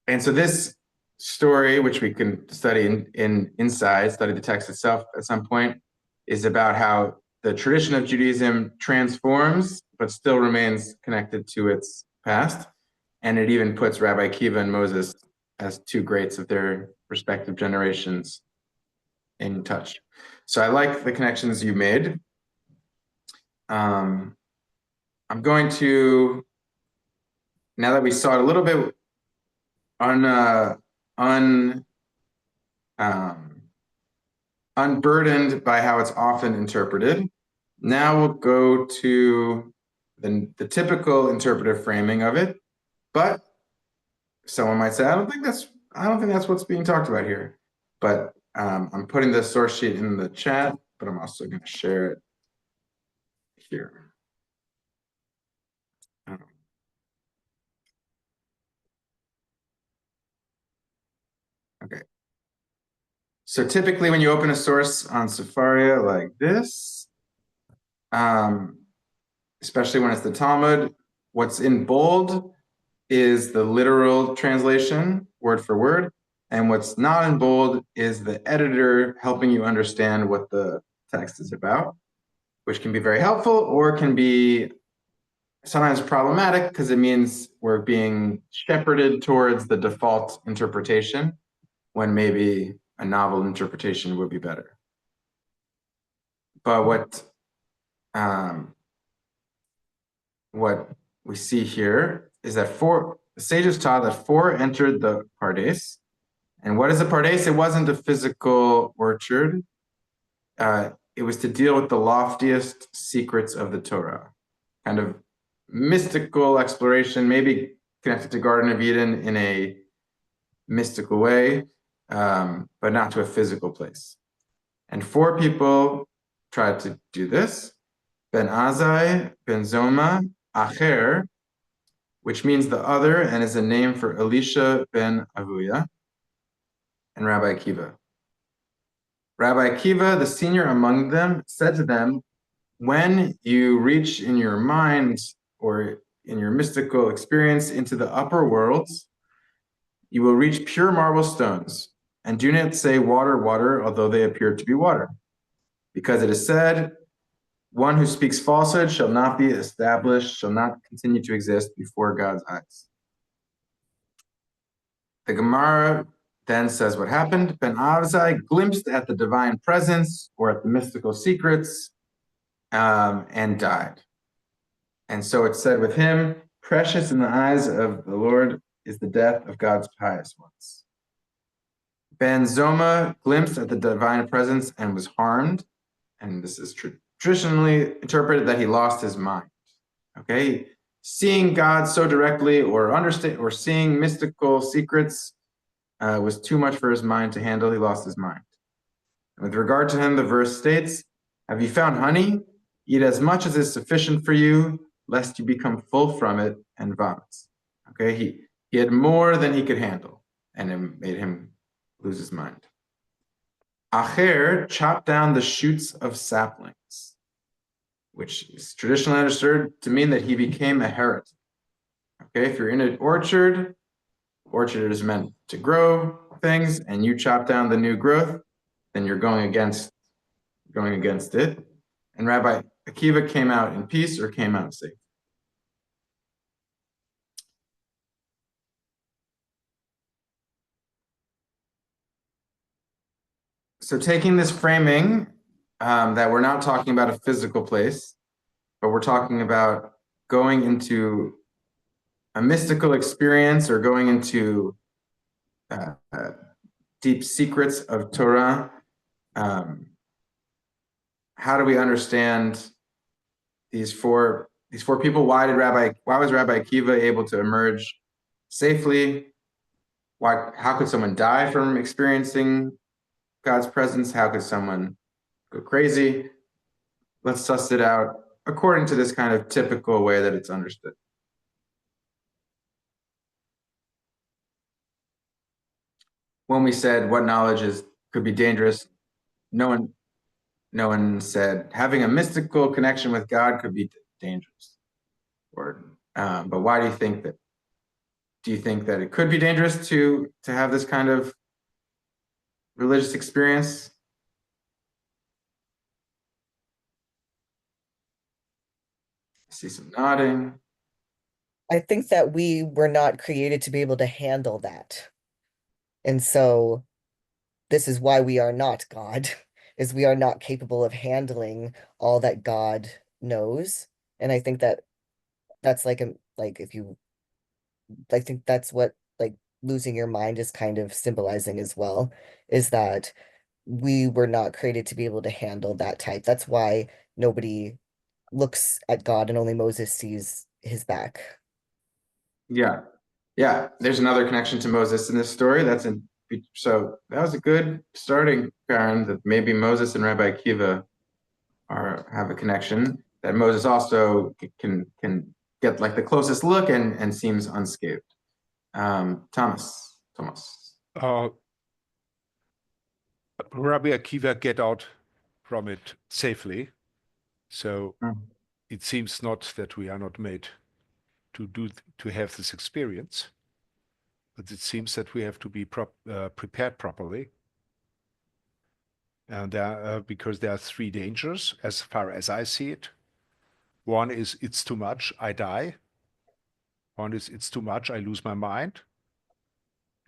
And so this story, which we can study inside, study the text itself at some point, is about how the tradition of Judaism transforms, but still remains connected to its past. And it even puts Rabbi Akiva and Moses as two greats of their respective generations in touch. So I like the connections you made. I'm going to, now that we saw it a little bit unburdened by how it's often interpreted, now we'll go to the typical interpretive framing of it. But someone might say, I don't think that's what's being talked about here. But I'm putting the source sheet in the chat, but I'm also going to share it here. Okay. So typically when you open a source on Sefaria like this, especially when it's the Talmud, what's in bold is the literal translation, word for word, and what's not in bold is the editor helping you understand what the text is about, which can be very helpful or can be sometimes problematic because it means we're being shepherded towards the default interpretation when maybe a novel interpretation would be better. But what we see here is that the sages taught that 4 entered the Pardes. And what is a Pardes? It wasn't a physical orchard. It was to deal with the loftiest secrets of the Torah, kind of mystical exploration, maybe connected to Garden of Eden in a mystical way, but not to a physical place. And 4 people tried to do this: Ben Azzai, Ben Zoma, Acher, which means the other and is a name for Elisha ben Avuya, and Rabbi Akiva. Rabbi Akiva, the senior among them, said to them, when you reach in your mind or in your mystical experience into the upper worlds, you will reach pure marble stones, and do not say water, water, although they appear to be water. Because it is said, one who speaks falsehood shall not be established, shall not continue to exist before God's eyes. The Gemara then says what happened. Ben Azzai glimpsed at the divine presence or at the mystical secrets and died. And so it said with him, precious in the eyes of the Lord is the death of God's pious ones. Ben Zoma glimpsed at the divine presence and was harmed. And this is traditionally interpreted that he lost his mind. Okay, seeing God so directly or seeing mystical secrets was too much for his mind to handle. He lost his mind. And with regard to him, the verse states, have you found honey? Eat as much as is sufficient for you, lest you become full from it and vomit. Okay, he had more than he could handle, and it made him lose his mind. Acher chopped down the shoots of saplings, which is traditionally understood to mean that he became a heretic. Okay, if you're in an orchard is meant to grow things, and you chop down the new growth, then you're going against it. And Rabbi Akiva came out in peace or came out safe. So taking this framing that we're not talking about a physical place, but we're talking about going into a mystical experience or going into deep secrets of Torah. How do we understand these four people? Why was Rabbi Akiva able to emerge safely? How could someone die from experiencing God's presence? How could someone go crazy? Let's suss it out according to this kind of typical way that it's understood. When we said what knowledge could be dangerous, no one said having a mystical connection with God could be dangerous. But why do you think that? Do you think that it could be dangerous to have this kind of religious experience? I see some nodding. I think that we were not created to be able to handle that. And so this is why we are not God, is we are not capable of handling all that God knows. And I think that that's like if you, I think that's what like losing your mind is kind of symbolizing as well, is that we were not created to be able to handle that type. That's why nobody looks at God and only Moses sees his back. Yeah. There's another connection to Moses in this story. So that was a good starting ground that maybe Moses and Rabbi Akiva have a connection. That Moses also can get like the closest look and seems unscathed. Thomas. Rabbi Akiva get out from it safely. So it seems not that we are not made to have this experience, but it seems that we have to be prepared properly. And because there are three dangers, as far as I see it. One is it's too much, I die. One is it's too much, I lose my mind.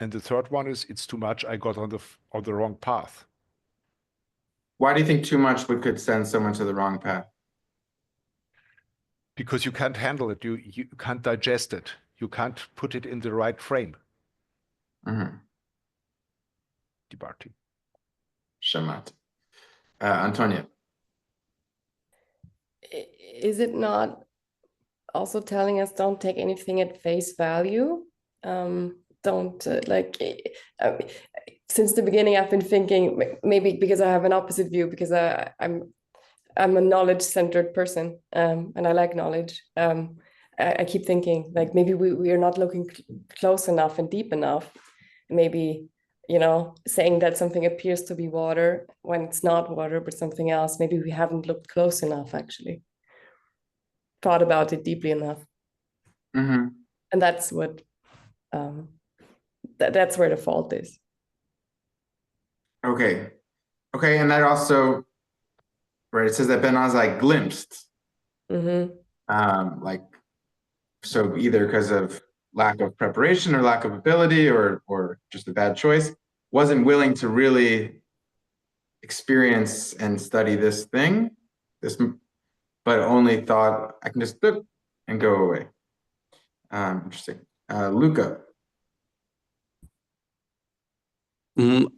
And the third one is it's too much, I got on the wrong path. Why do you think too much could send someone to the wrong path? Because you can't handle it, you can't digest it, you can't put it in the right frame. Dibarti. Shamat. Antonia. Is it not also telling us don't take anything at face value? Don't since the beginning I've been thinking, maybe because I have an opposite view, because I'm a knowledge-centered person, and I like knowledge. I keep thinking like maybe we are not looking close enough and deep enough. Maybe, saying that something appears to be water when it's not water but something else. Maybe we haven't looked close enough, actually. Thought about it deeply enough. And that's what that's where the fault is. Okay, and that also, right, it says that Ben Azzai glimpsed. So either because of lack of preparation or lack of ability or just a bad choice, wasn't willing to really experience and study this thing, but only thought I can just look and go away. Interesting. Luca.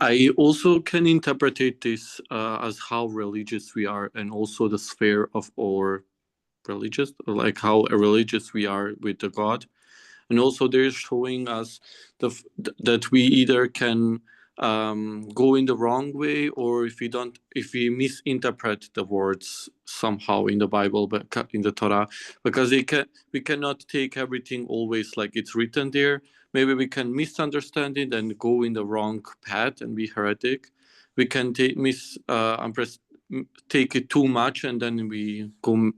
I also can interpret this as how religious we are, and also the sphere of our religious, like how religious we are with the God. And also they're showing us that we either can go in the wrong way, or if we misinterpret the words somehow in the Bible, but in the Torah, because we cannot take everything always like it's written there. Maybe we can misunderstand it and go in the wrong path and be heretic. We can take it too much and then we go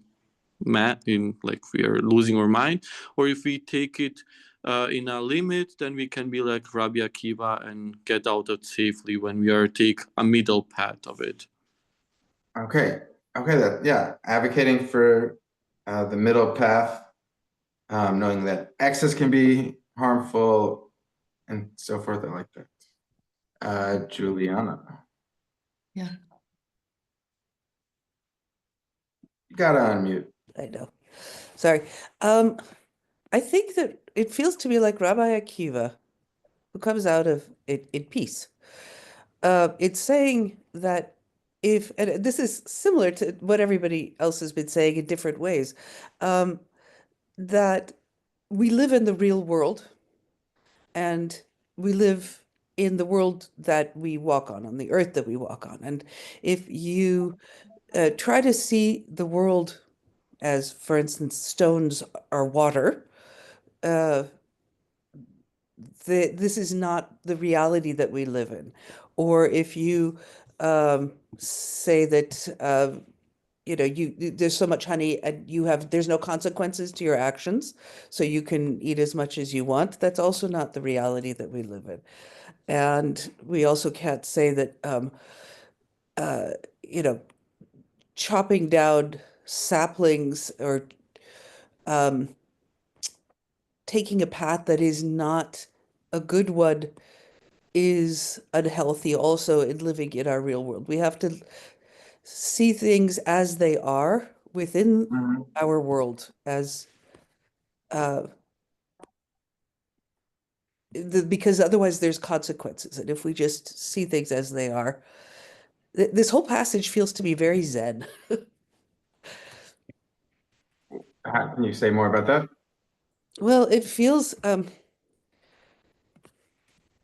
mad, like we are losing our mind. Or if we take it in a limit, then we can be like Rabbi Akiva and get out of it safely when we take a middle path of it. Okay, advocating for the middle path, knowing that excess can be harmful and so forth. I like that. Juliana. Yeah. You gotta unmute. I know. Sorry. I think that it feels to me like Rabbi Akiva, who comes out of it in peace. It's saying that and this is similar to what everybody else has been saying in different ways, that we live in the real world and we live in the world that we walk on the earth that we walk on. And if you try to see the world as, for instance, stones are water, this is not the reality that we live in. Or if you say that there's so much honey and there's no consequences to your actions, so you can eat as much as you want, that's also not the reality that we live in. And we also can't say that chopping down saplings or taking a path that is not a good one is unhealthy also in living in our real world. We have to see things as they are within our world, as because otherwise there's consequences. And if we just see things as they are, this whole passage feels to me very Zen. Can you say more about that? Well, it feels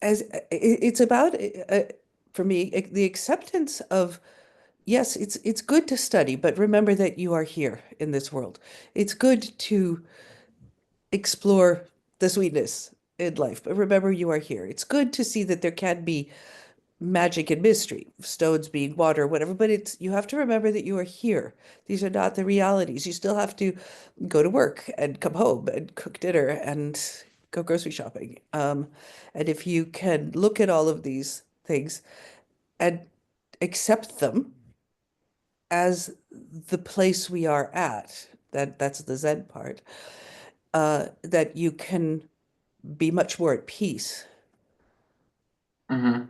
as it's about for me the acceptance of, yes, it's good to study, but remember that you are here in this world. It's good to explore the sweetness in life, but remember you are here. It's good to see that there can be magic and mystery, stones being water, whatever, but you have to remember that you are here. These are not the realities. You still have to go to work and come home and cook dinner and go grocery shopping. And if you can look at all of these things and accept them as the place we are at, that's the Zen part, that you can be much more at peace. I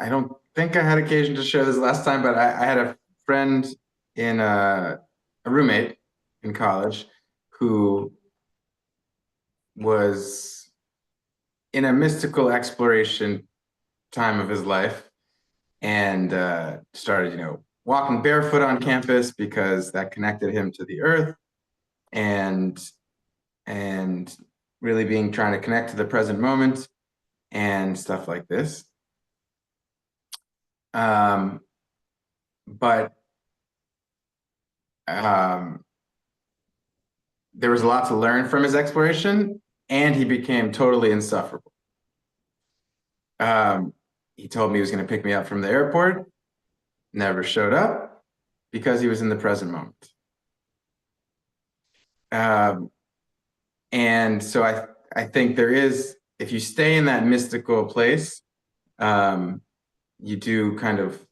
don't think I had occasion to share this last time, but I had a friend in a roommate in college who was in a mystical exploration time of his life and started, walking barefoot on campus because that connected him to the earth and really trying to connect to the present moment and stuff like this. But there was a lot to learn from his exploration, and he became totally insufferable. He told me he was going to pick me up from the airport, never showed up because he was in the present moment. And so I think there is, if you stay in that mystical place, you do kind of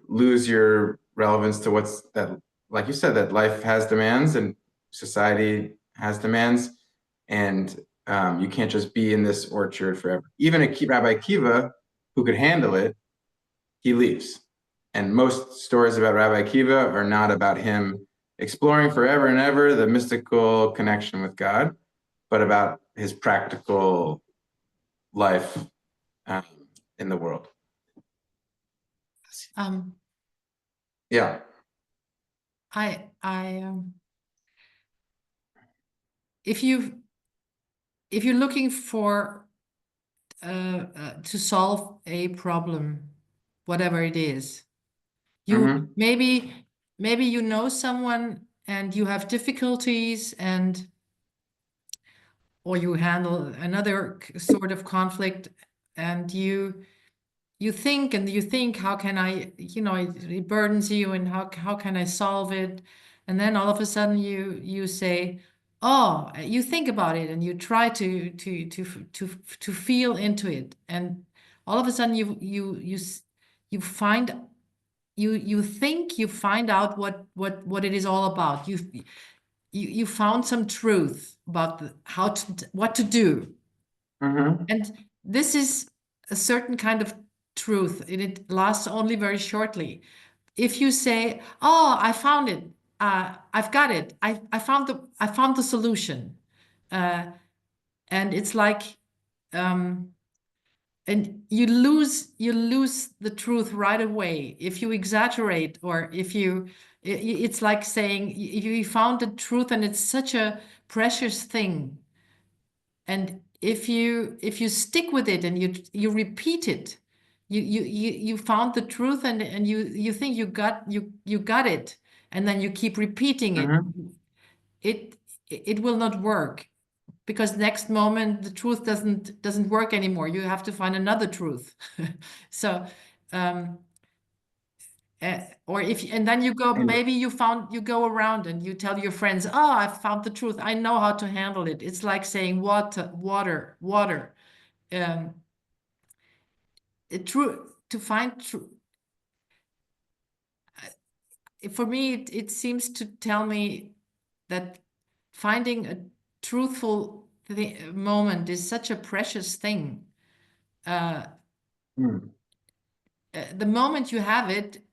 lose your relevance to what's that, like you said, that life has demands and society has demands, and you can't just be in this orchard forever. Even Rabbi Akiva, who could handle it, he leaves. And most stories about Rabbi Akiva are not about him exploring forever and ever the mystical connection with God, but about his practical life in the world. Yeah. If you're looking for to solve a problem, whatever it is, you maybe you know someone and you have difficulties or you handle another sort of conflict, and you think, how can I, it burdens you, and how can I solve it? And then all of a sudden you say, oh, you think about it and you try to feel into it, and all of a sudden you find you think you find out what it is all about. You found some truth about what to do. And this is a certain kind of truth, and it lasts only very shortly. If you say, oh, I found it, I've got it, I found the solution, and it's like, and you lose the truth right away if you exaggerate, or if it's like saying you found the truth and it's such a precious thing, and if you stick with it and you repeat it, you found the truth, and you think you got it, and then you keep repeating it. It will not work, because next moment the truth doesn't work anymore. You have to find another truth. So or and then you go, maybe you go around and you tell your friends, oh, I found the truth, I know how to handle it. It's like saying water. To find truth, for me, it seems to tell me that finding a truthful moment is such a precious thing. The moment you have it,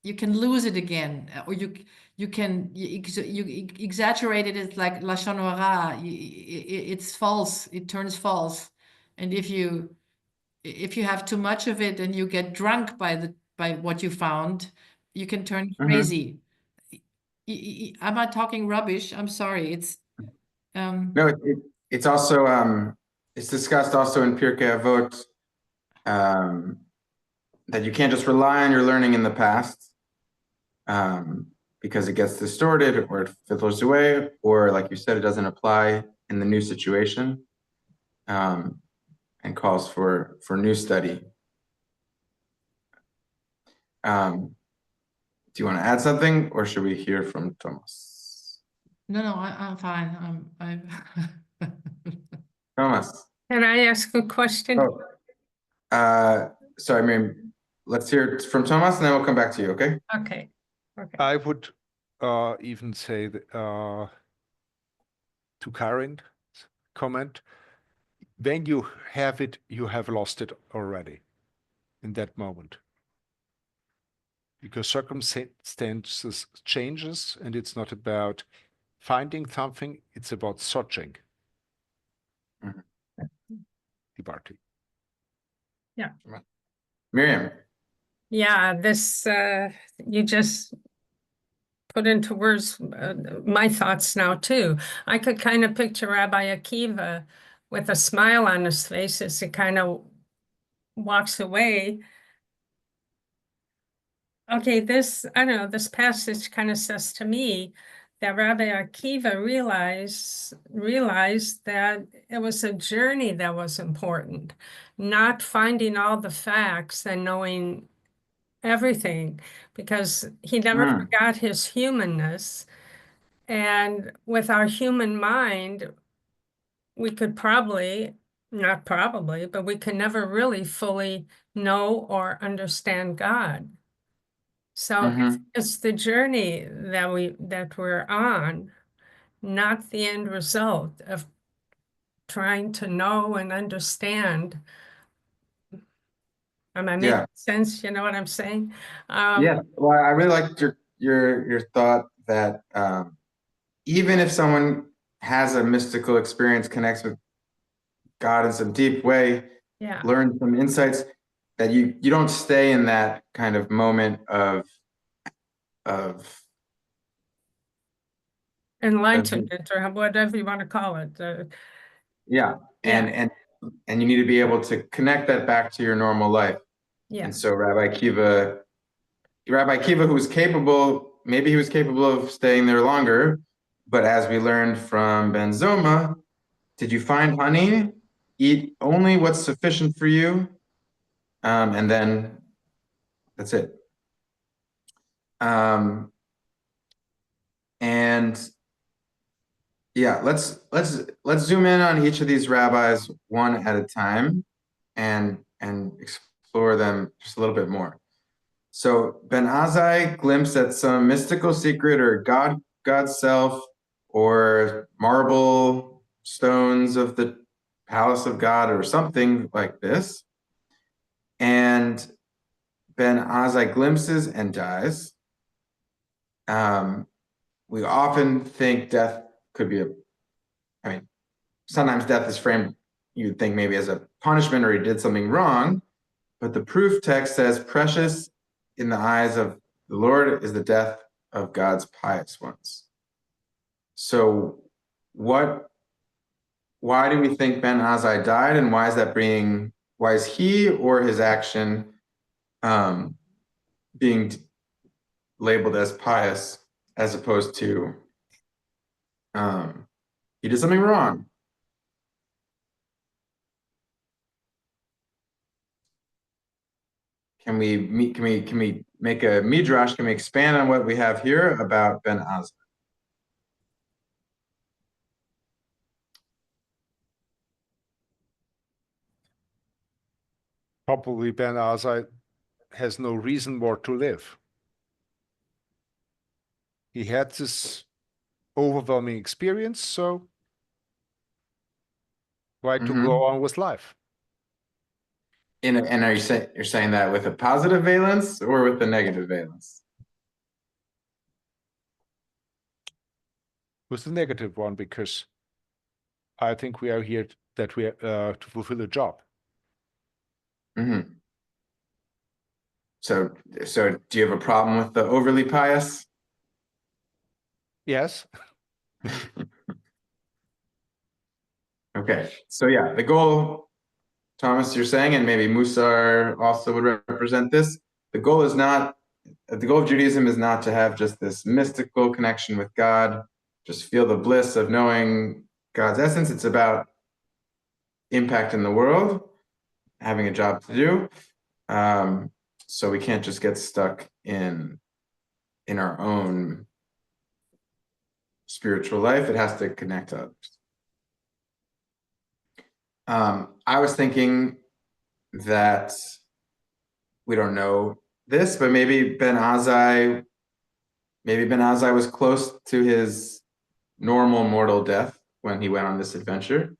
you can lose it again, or you exaggerate it. It's like lashon hara. It's false. It turns false, and if you have too much of it and you get drunk by what you found, you can turn crazy. Am I talking rubbish? I'm sorry. It's no, it's also it's discussed also in Pirkei Avot that you can't just rely on your learning in the past because it gets distorted or it filters away, or like you said, it doesn't apply in the new situation, and calls for new study. Do you want to add something, or should we hear from Thomas? No, I'm fine. I'm Thomas. Can I ask a question? Sorry, Miriam. Let's hear it from Thomas, and then we'll come back to you, okay? Okay. I would even say that, to Karin's comment, when you have it, you have lost it already in that moment. Because circumstances changes, and it's not about finding something, it's about searching. Departing. Yeah. Miriam. Yeah, this you just put into words my thoughts now too. I could kind of picture Rabbi Akiva with a smile on his face as he kind of walks away. Okay, I don't know, this passage kind of says to me that Rabbi Akiva realized that it was a journey that was important, not finding all the facts and knowing everything, because he never forgot his humanness. And with our human mind, we could not probably, but we can never really fully know or understand God. So it's the journey that we're on, not the end result of trying to know and understand. Am I making sense? You know what I'm saying? Yeah. Well, I really liked your thought that even if someone has a mystical experience, connects with God in some deep way, learns some insights, that you don't stay in that kind of moment of enlightenment, or whatever you want to call it. And you need to be able to connect that back to your normal life. And so Rabbi Akiva, who was capable, maybe he was capable of staying there longer, but as we learned from Ben Zoma, did you find honey? Eat only what's sufficient for you, and then that's it. And yeah, let's zoom in on each of these rabbis one at a time, and explore them just a little bit more. So Ben Azzai glimpsed at some mystical secret, or God's self, or marble stones of the palace of God, or something like this. And Ben Azzai glimpses and dies. We often think death could be sometimes death is framed, you'd think maybe as a punishment, or he did something wrong, but the proof text says, precious in the eyes of the Lord is the death of God's pious ones. So why do we think Ben Azzai died, and why is that bringing Why is he or his action being labeled as pious as opposed to he did something wrong? Can we make a midrash? Can we expand on what we have here about Ben Azzai? Probably Ben Azzai has no reason more to live. He had this overwhelming experience, so why to go on with life? And are you're saying that with a positive valence or with the negative valence? With the negative one, because I think we are here that we to fulfill a job. Mm-hmm. So do you have a problem with the overly pious? Yes. Okay. So yeah, the goal, Thomas, you're saying, and maybe Musar also would represent this. The goal of Judaism is not to have just this mystical connection with God, just feel the bliss of knowing God's essence. It's about impact in the world, having a job to do. So we can't just get stuck in our own spiritual life. It has to connect to others. I was thinking that we don't know this, but maybe Ben Azzai was close to his normal mortal death when he went on this adventure.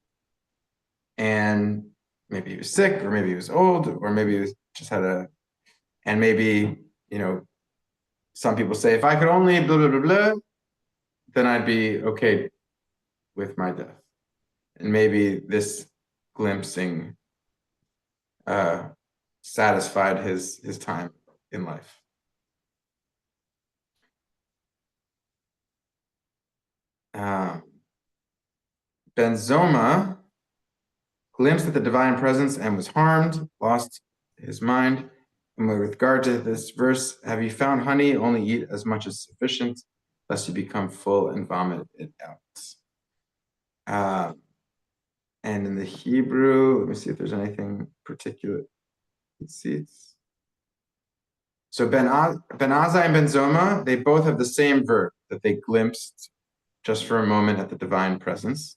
And maybe he was sick, or maybe he was old, or maybe he was just and maybe, some people say, if I could only blah, blah, blah, blah, then I'd be okay with my death. And maybe this glimpsing satisfied his time in life. Ben Zoma glimpsed at the divine presence and was harmed, lost his mind. And with regard to this verse, have you found honey? Only eat as much as sufficient, lest you become full and vomit it out. And in the Hebrew, let me see if there's anything particular. Let's see. So Ben Azzai and Ben Zoma, they both have the same verb, that they glimpsed just for a moment at the divine presence.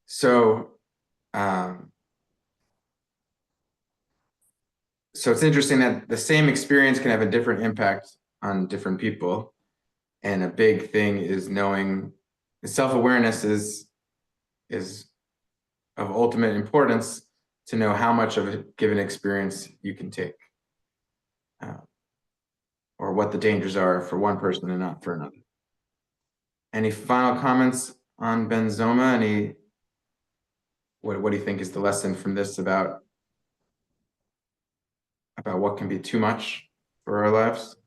So, so it's interesting that the same experience can have a different impact on different people. And a big thing is knowing self-awareness is of ultimate importance, to know how much of a given experience you can take, or what the dangers are for one person and not for another. Any final comments on Ben Zoma? What do you think is the lesson from this about what can be too much for our lives?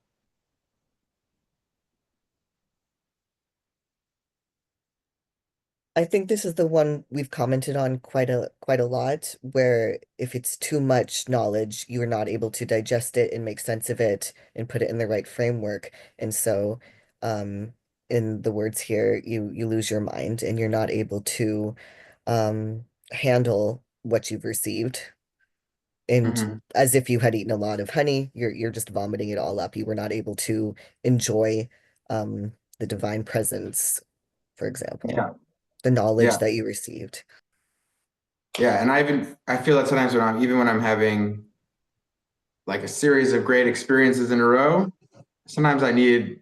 I think this is the one we've commented on quite a lot, where if it's too much knowledge, you are not able to digest it and make sense of it and put it in the right framework. And so, in the words here, you lose your mind and you're not able to handle what you've received. And as if you had eaten a lot of honey, you're just vomiting it all up. You were not able to enjoy the divine presence, for example. Yeah. The knowledge that you received. Yeah, and I feel that sometimes when I'm having like a series of great experiences in a row, sometimes I need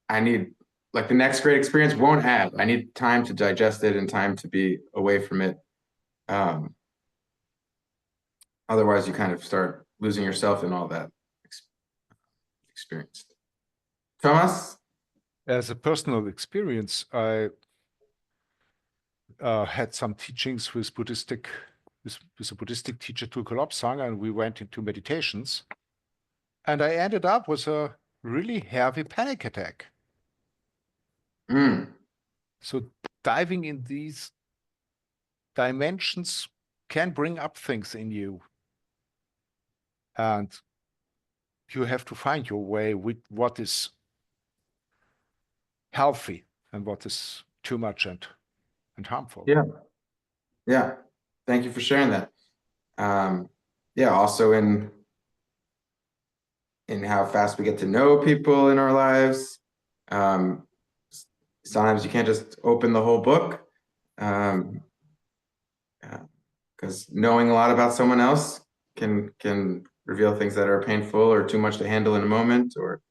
like the next great experience won't add. I need time to digest it and time to be away from it. Otherwise, you kind of start losing yourself in all that experience. Thomas? As a personal experience, I had some teachings with a Buddhistic teacher, Tulku Lobsang, and we went into meditations. And I ended up with a really heavy panic attack. So diving in these dimensions can bring up things in you. And you have to find your way with what is healthy and what is too much and harmful. Yeah. Yeah. Thank you for sharing that. Yeah, also in how fast we get to know people in our lives. Sometimes you can't just open the whole book, because knowing a lot about someone else can reveal things that are painful or too much to handle in a moment, or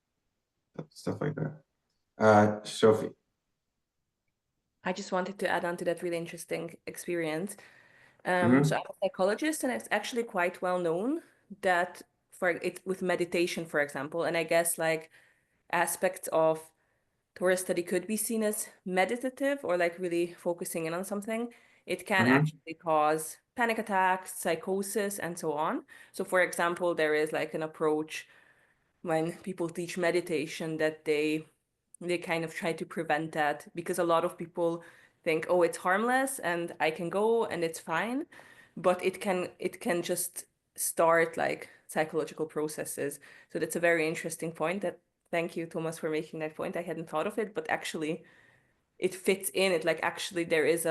stuff like that. Sophie. I just wanted to add on to that really interesting experience. Mhm. So I'm a psychologist, and it's actually quite well known that with meditation, for example, and I guess like aspects of Torah study could be seen as meditative or like really focusing in on something. It can actually cause panic attacks, psychosis, and so on. So for example, there is like an approach when people teach meditation that they kind of try to prevent that, because a lot of people think, oh, it's harmless and I can go and it's fine, but it can just start like psychological processes. So that's a very interesting point. Thank you, Thomas, for making that point. I hadn't thought of it, but actually it fits in it. Like actually there is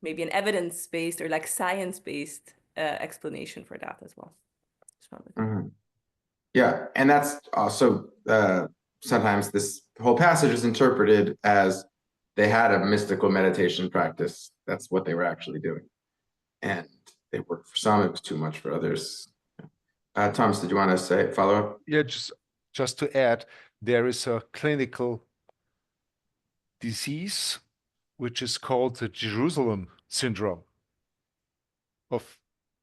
maybe an evidence-based or like science-based explanation for that as well. Yeah, and that's also sometimes this whole passage is interpreted as they had a mystical meditation practice. That's what they were actually doing, and they worked for some. It was too much for others. Thomas, did you want to follow up? Yeah, just to add, there is a clinical disease which is called the Jerusalem syndrome, of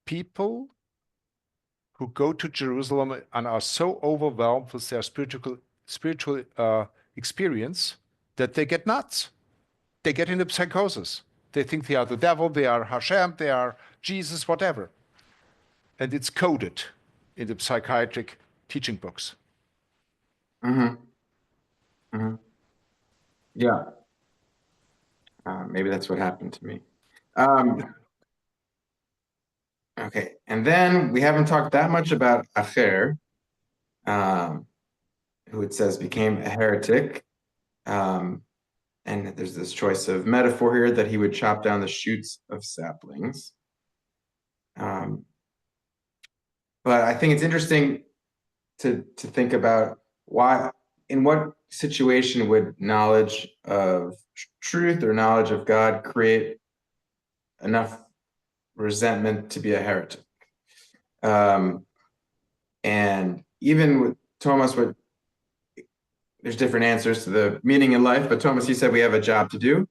people who go to Jerusalem and are so overwhelmed with their spiritual experience that they get nuts. They get into psychosis. They think they are the devil, they are Hashem, they are Jesus, whatever. And it's coded in the psychiatric teaching books. Yeah. Maybe that's what happened to me. Okay, and then we haven't talked that much about Acher, who it says became a heretic. And there's this choice of metaphor here that he would chop down the shoots of saplings. But I think it's interesting to think about in what situation would knowledge of truth or knowledge of God create enough resentment to be a heretic. And even with Thomas, there's different answers to the meaning in life, but Thomas, you said we have a job to do.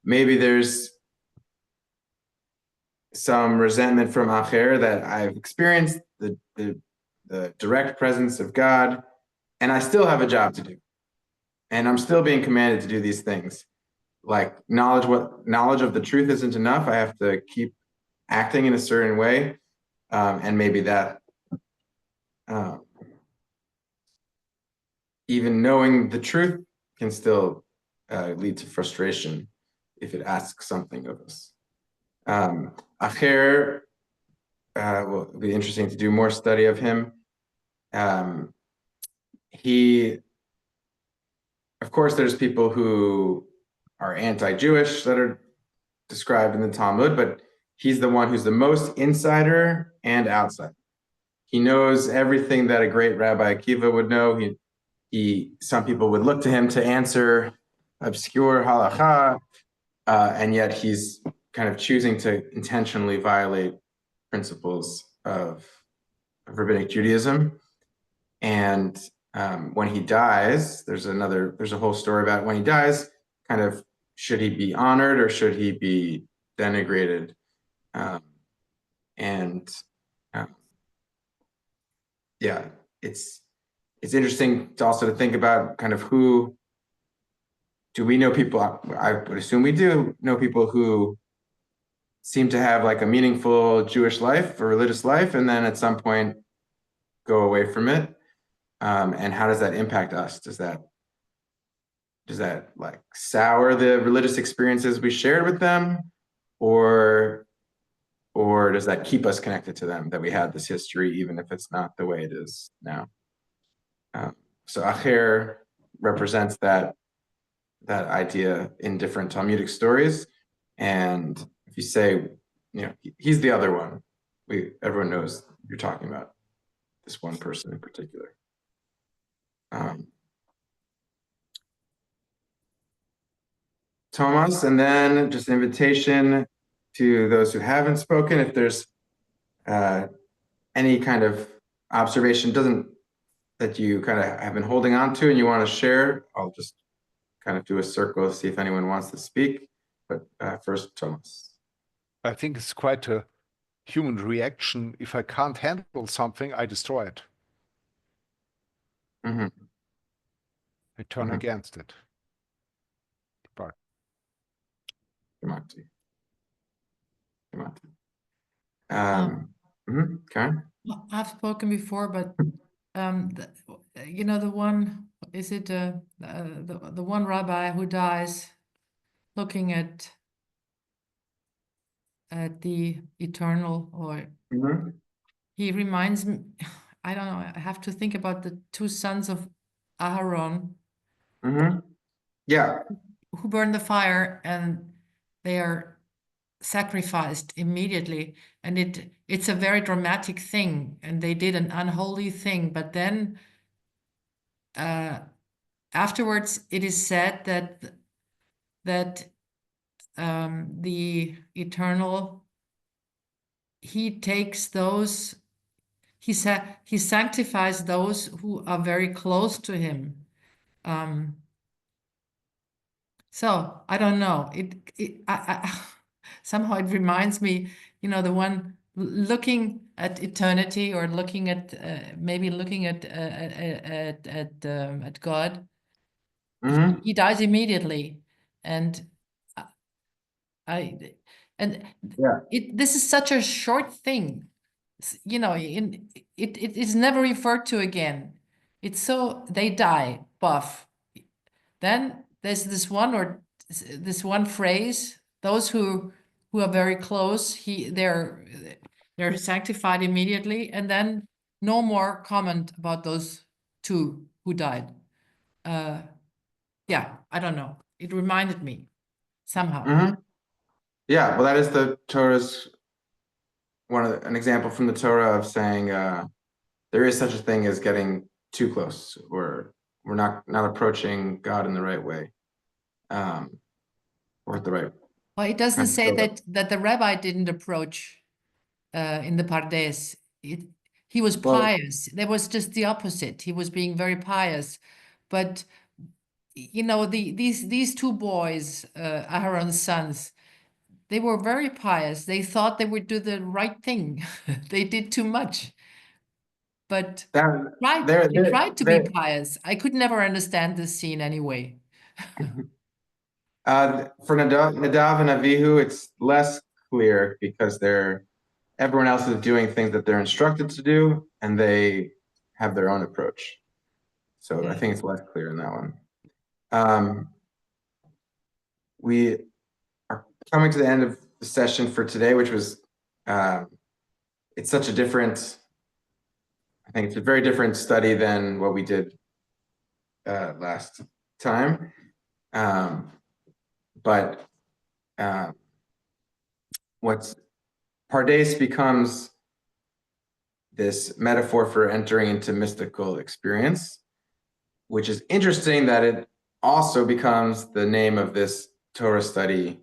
Maybe there's some resentment from Acher that I've experienced the direct presence of God, and I still have a job to do. And I'm still being commanded to do these things. Like knowledge of the truth isn't enough. I have to keep acting in a certain way. And maybe that even knowing the truth can still lead to frustration if it asks something of us. Acher, will be interesting to do more study of him. Of course, there's people who are anti-Jewish that are described in the Talmud, but he's the one who's the most insider and outsider. He knows everything that a great Rabbi Akiva would know. Some people would look to him to answer obscure halacha, and yet he's kind of choosing to intentionally violate principles of rabbinic Judaism. And when he dies, there's a whole story about when he dies, kind of should he be honored or should he be denigrated? Yeah, it's interesting to think about kind of who do we know people. I would assume we do know people who seem to have like a meaningful Jewish life or religious life, and then at some point go away from it. And how does that impact us? Does that like sour the religious experiences we shared with them, or or does that keep us connected to them, that we had this history, even if it's not the way it is now? So Acher represents that idea in different Talmudic stories. And if you say, he's the other one, everyone knows you're talking about this one person in particular. Thomas, and then just an invitation to those who haven't spoken, if there's any kind of observation that you kind of have been holding on to and you want to share, I'll just kind of do a circle to see if anyone wants to speak. But first, Thomas. I think it's quite a human reaction. If I can't handle something, I destroy it. Mm-hmm. I turn against it. But Okay. I've spoken before, but the one, is it the one rabbi who dies looking at the eternal, or he reminds me, I don't know, I have to think about the two sons of Aharon. Yeah. Who burn the fire, and they are sacrificed immediately, and it's a very dramatic thing, and they did an unholy thing, but then afterwards it is said that the eternal, he takes those, he sanctifies those who are very close to him. So I don't know. Somehow it reminds me, the one looking at eternity, or looking at maybe looking at God. He dies immediately, and this is such a short thing, it is never referred to again. It's so they die, buff. Then there's this one phrase, those who are very close, they're sanctified immediately, and then no more comment about those two who died. Yeah, I don't know. It reminded me somehow. Yeah, well, that is the Torah's an example from the Torah of saying there is such a thing as getting too close, or we're not approaching God in the right way, or at the right. Well, it doesn't say that the rabbi didn't approach in the Pardes. He was pious. There was just the opposite. He was being very pious, but these two boys, Aaron's sons, they were very pious. They thought they would do the right thing. They did too much. But they tried to be pious. I could never understand this scene anyway. For Nadav and Avihu, it's less clear because everyone else is doing things that they're instructed to do, and they have their own approach. So I think it's less clear in that one. We are coming to the end of the session for today, which was, it's such a different, I think it's a very different study than what we did last time. But what's Pardes becomes this metaphor for entering into mystical experience, which is interesting that it also becomes the name of this Torah study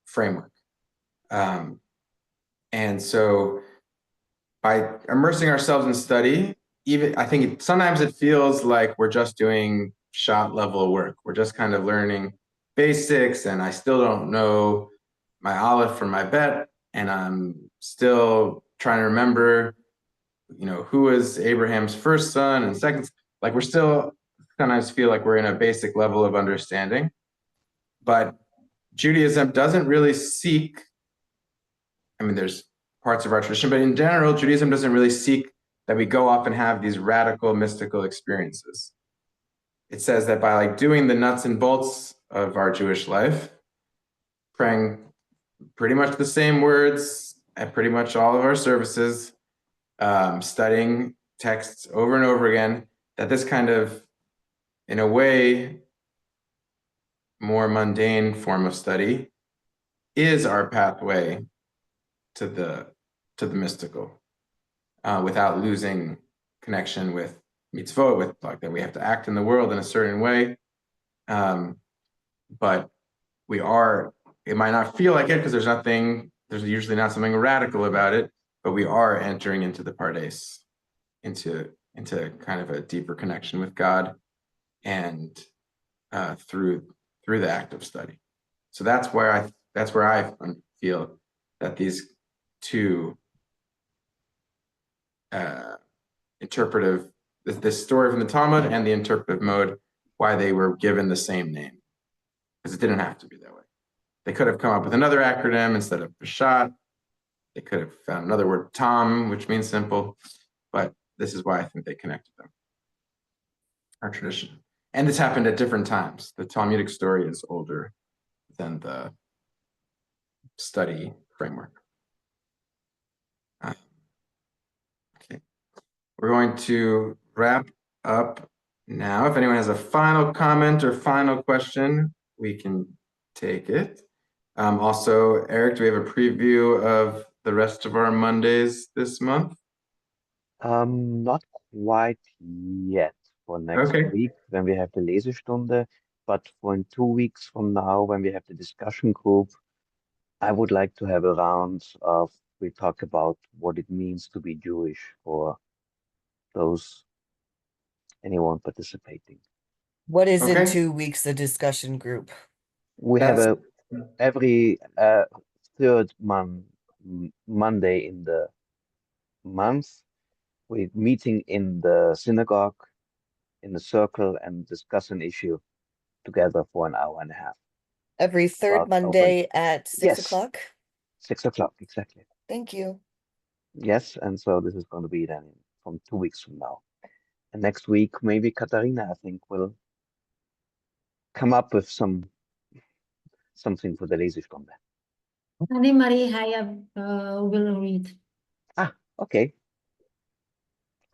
framework. And so by immersing ourselves in study, I think sometimes it feels like we're just doing Pshat level work. We're just kind of learning basics, and I still don't know my Aleph from my Bet, and I'm still trying to remember, who was Abraham's first son and second. Like, we're still sometimes feel like we're in a basic level of understanding, but Judaism doesn't really seek, there's parts of our tradition, but in general, Judaism doesn't really seek that we go off and have these radical mystical experiences. It says that by doing the nuts and bolts of our Jewish life, praying pretty much the same words at pretty much all of our services, studying texts over and over again, that this kind of, in a way, more mundane form of study is our pathway to the mystical, without losing connection with mitzvot, with like that we have to act in the world in a certain way. But we are, it might not feel like it because there's usually not something radical about it, but we are entering into the Pardes, into kind of a deeper connection with God, and through the act of study. So that's where I feel that these two interpretive, this story from the Talmud and the interpretive mode, why they were given the same name, because it didn't have to be that way. They could have come up with another acronym instead of Pshat. They could have found another word, Tom, which means simple, but this is why I think they connected them. Our tradition. And this happened at different times. The Talmudic story is older than the study framework. Okay. We're going to wrap up now. If anyone has a final comment or final question, we can take it. Also, Eric, do we have a preview of the rest of our Mondays this month? Not quite yet for next week when we have the Lesestunde, but for in 2 weeks from now when we have the discussion group, I would like to have a round of, we talk about what it means to be Jewish for anyone participating. What is in 2 weeks, the discussion group? We have every third Monday in the month, we're meeting in the synagogue in a circle and discuss an issue together for an hour and a half. Every third Monday at 6 o'clock? 6 o'clock, exactly. Thank you. Yes, and so this is going to be then from 2 weeks from now. And next week, maybe Katharina, I think, will come up with something for the Lesestunde. Anne-Marie will read. Okay.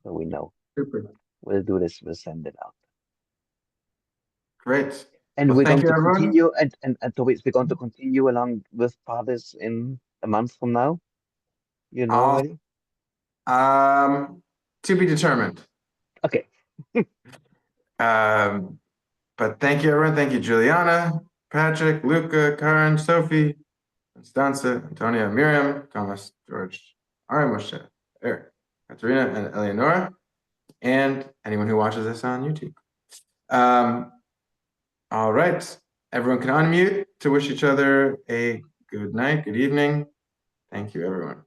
So we know. Super. We'll do this, we'll send it out. Great. And Well, we're going thank to you, continue, and Tobias, we're going to continue along with Pardes in a month from now. You know already? To be determined. Okay. But thank you, everyone. Thank you, Juliana, Patrick, Luca, Karen, Sophie, Constanza, Antonia, Miriam, Thomas, George, Ari, Moshe, Eric, Katerina, and Eleonora, and anyone who watches this on YouTube. All right. Everyone can unmute to wish each other a good night, good evening. Thank you, everyone.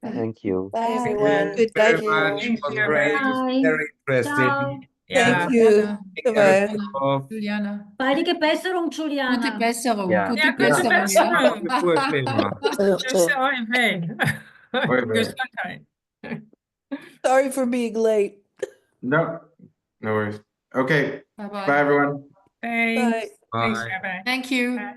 Thank you. Bye, everyone. Good Thank night. you. It was great. Very interesting. Thank you. Bye-bye. Juliana. Baldige Besserung, Juliana. Gute Besserung. Ja. Gute Ja, gute Besserung. Besserung. Grüße euch weg. Oi, oi. Gesundheit. Sorry for being late. No worries. Okay. Bye-bye. Bye, everyone. Thanks. Bye. Thanks, Bye. Rabbi. Thank you. Bye.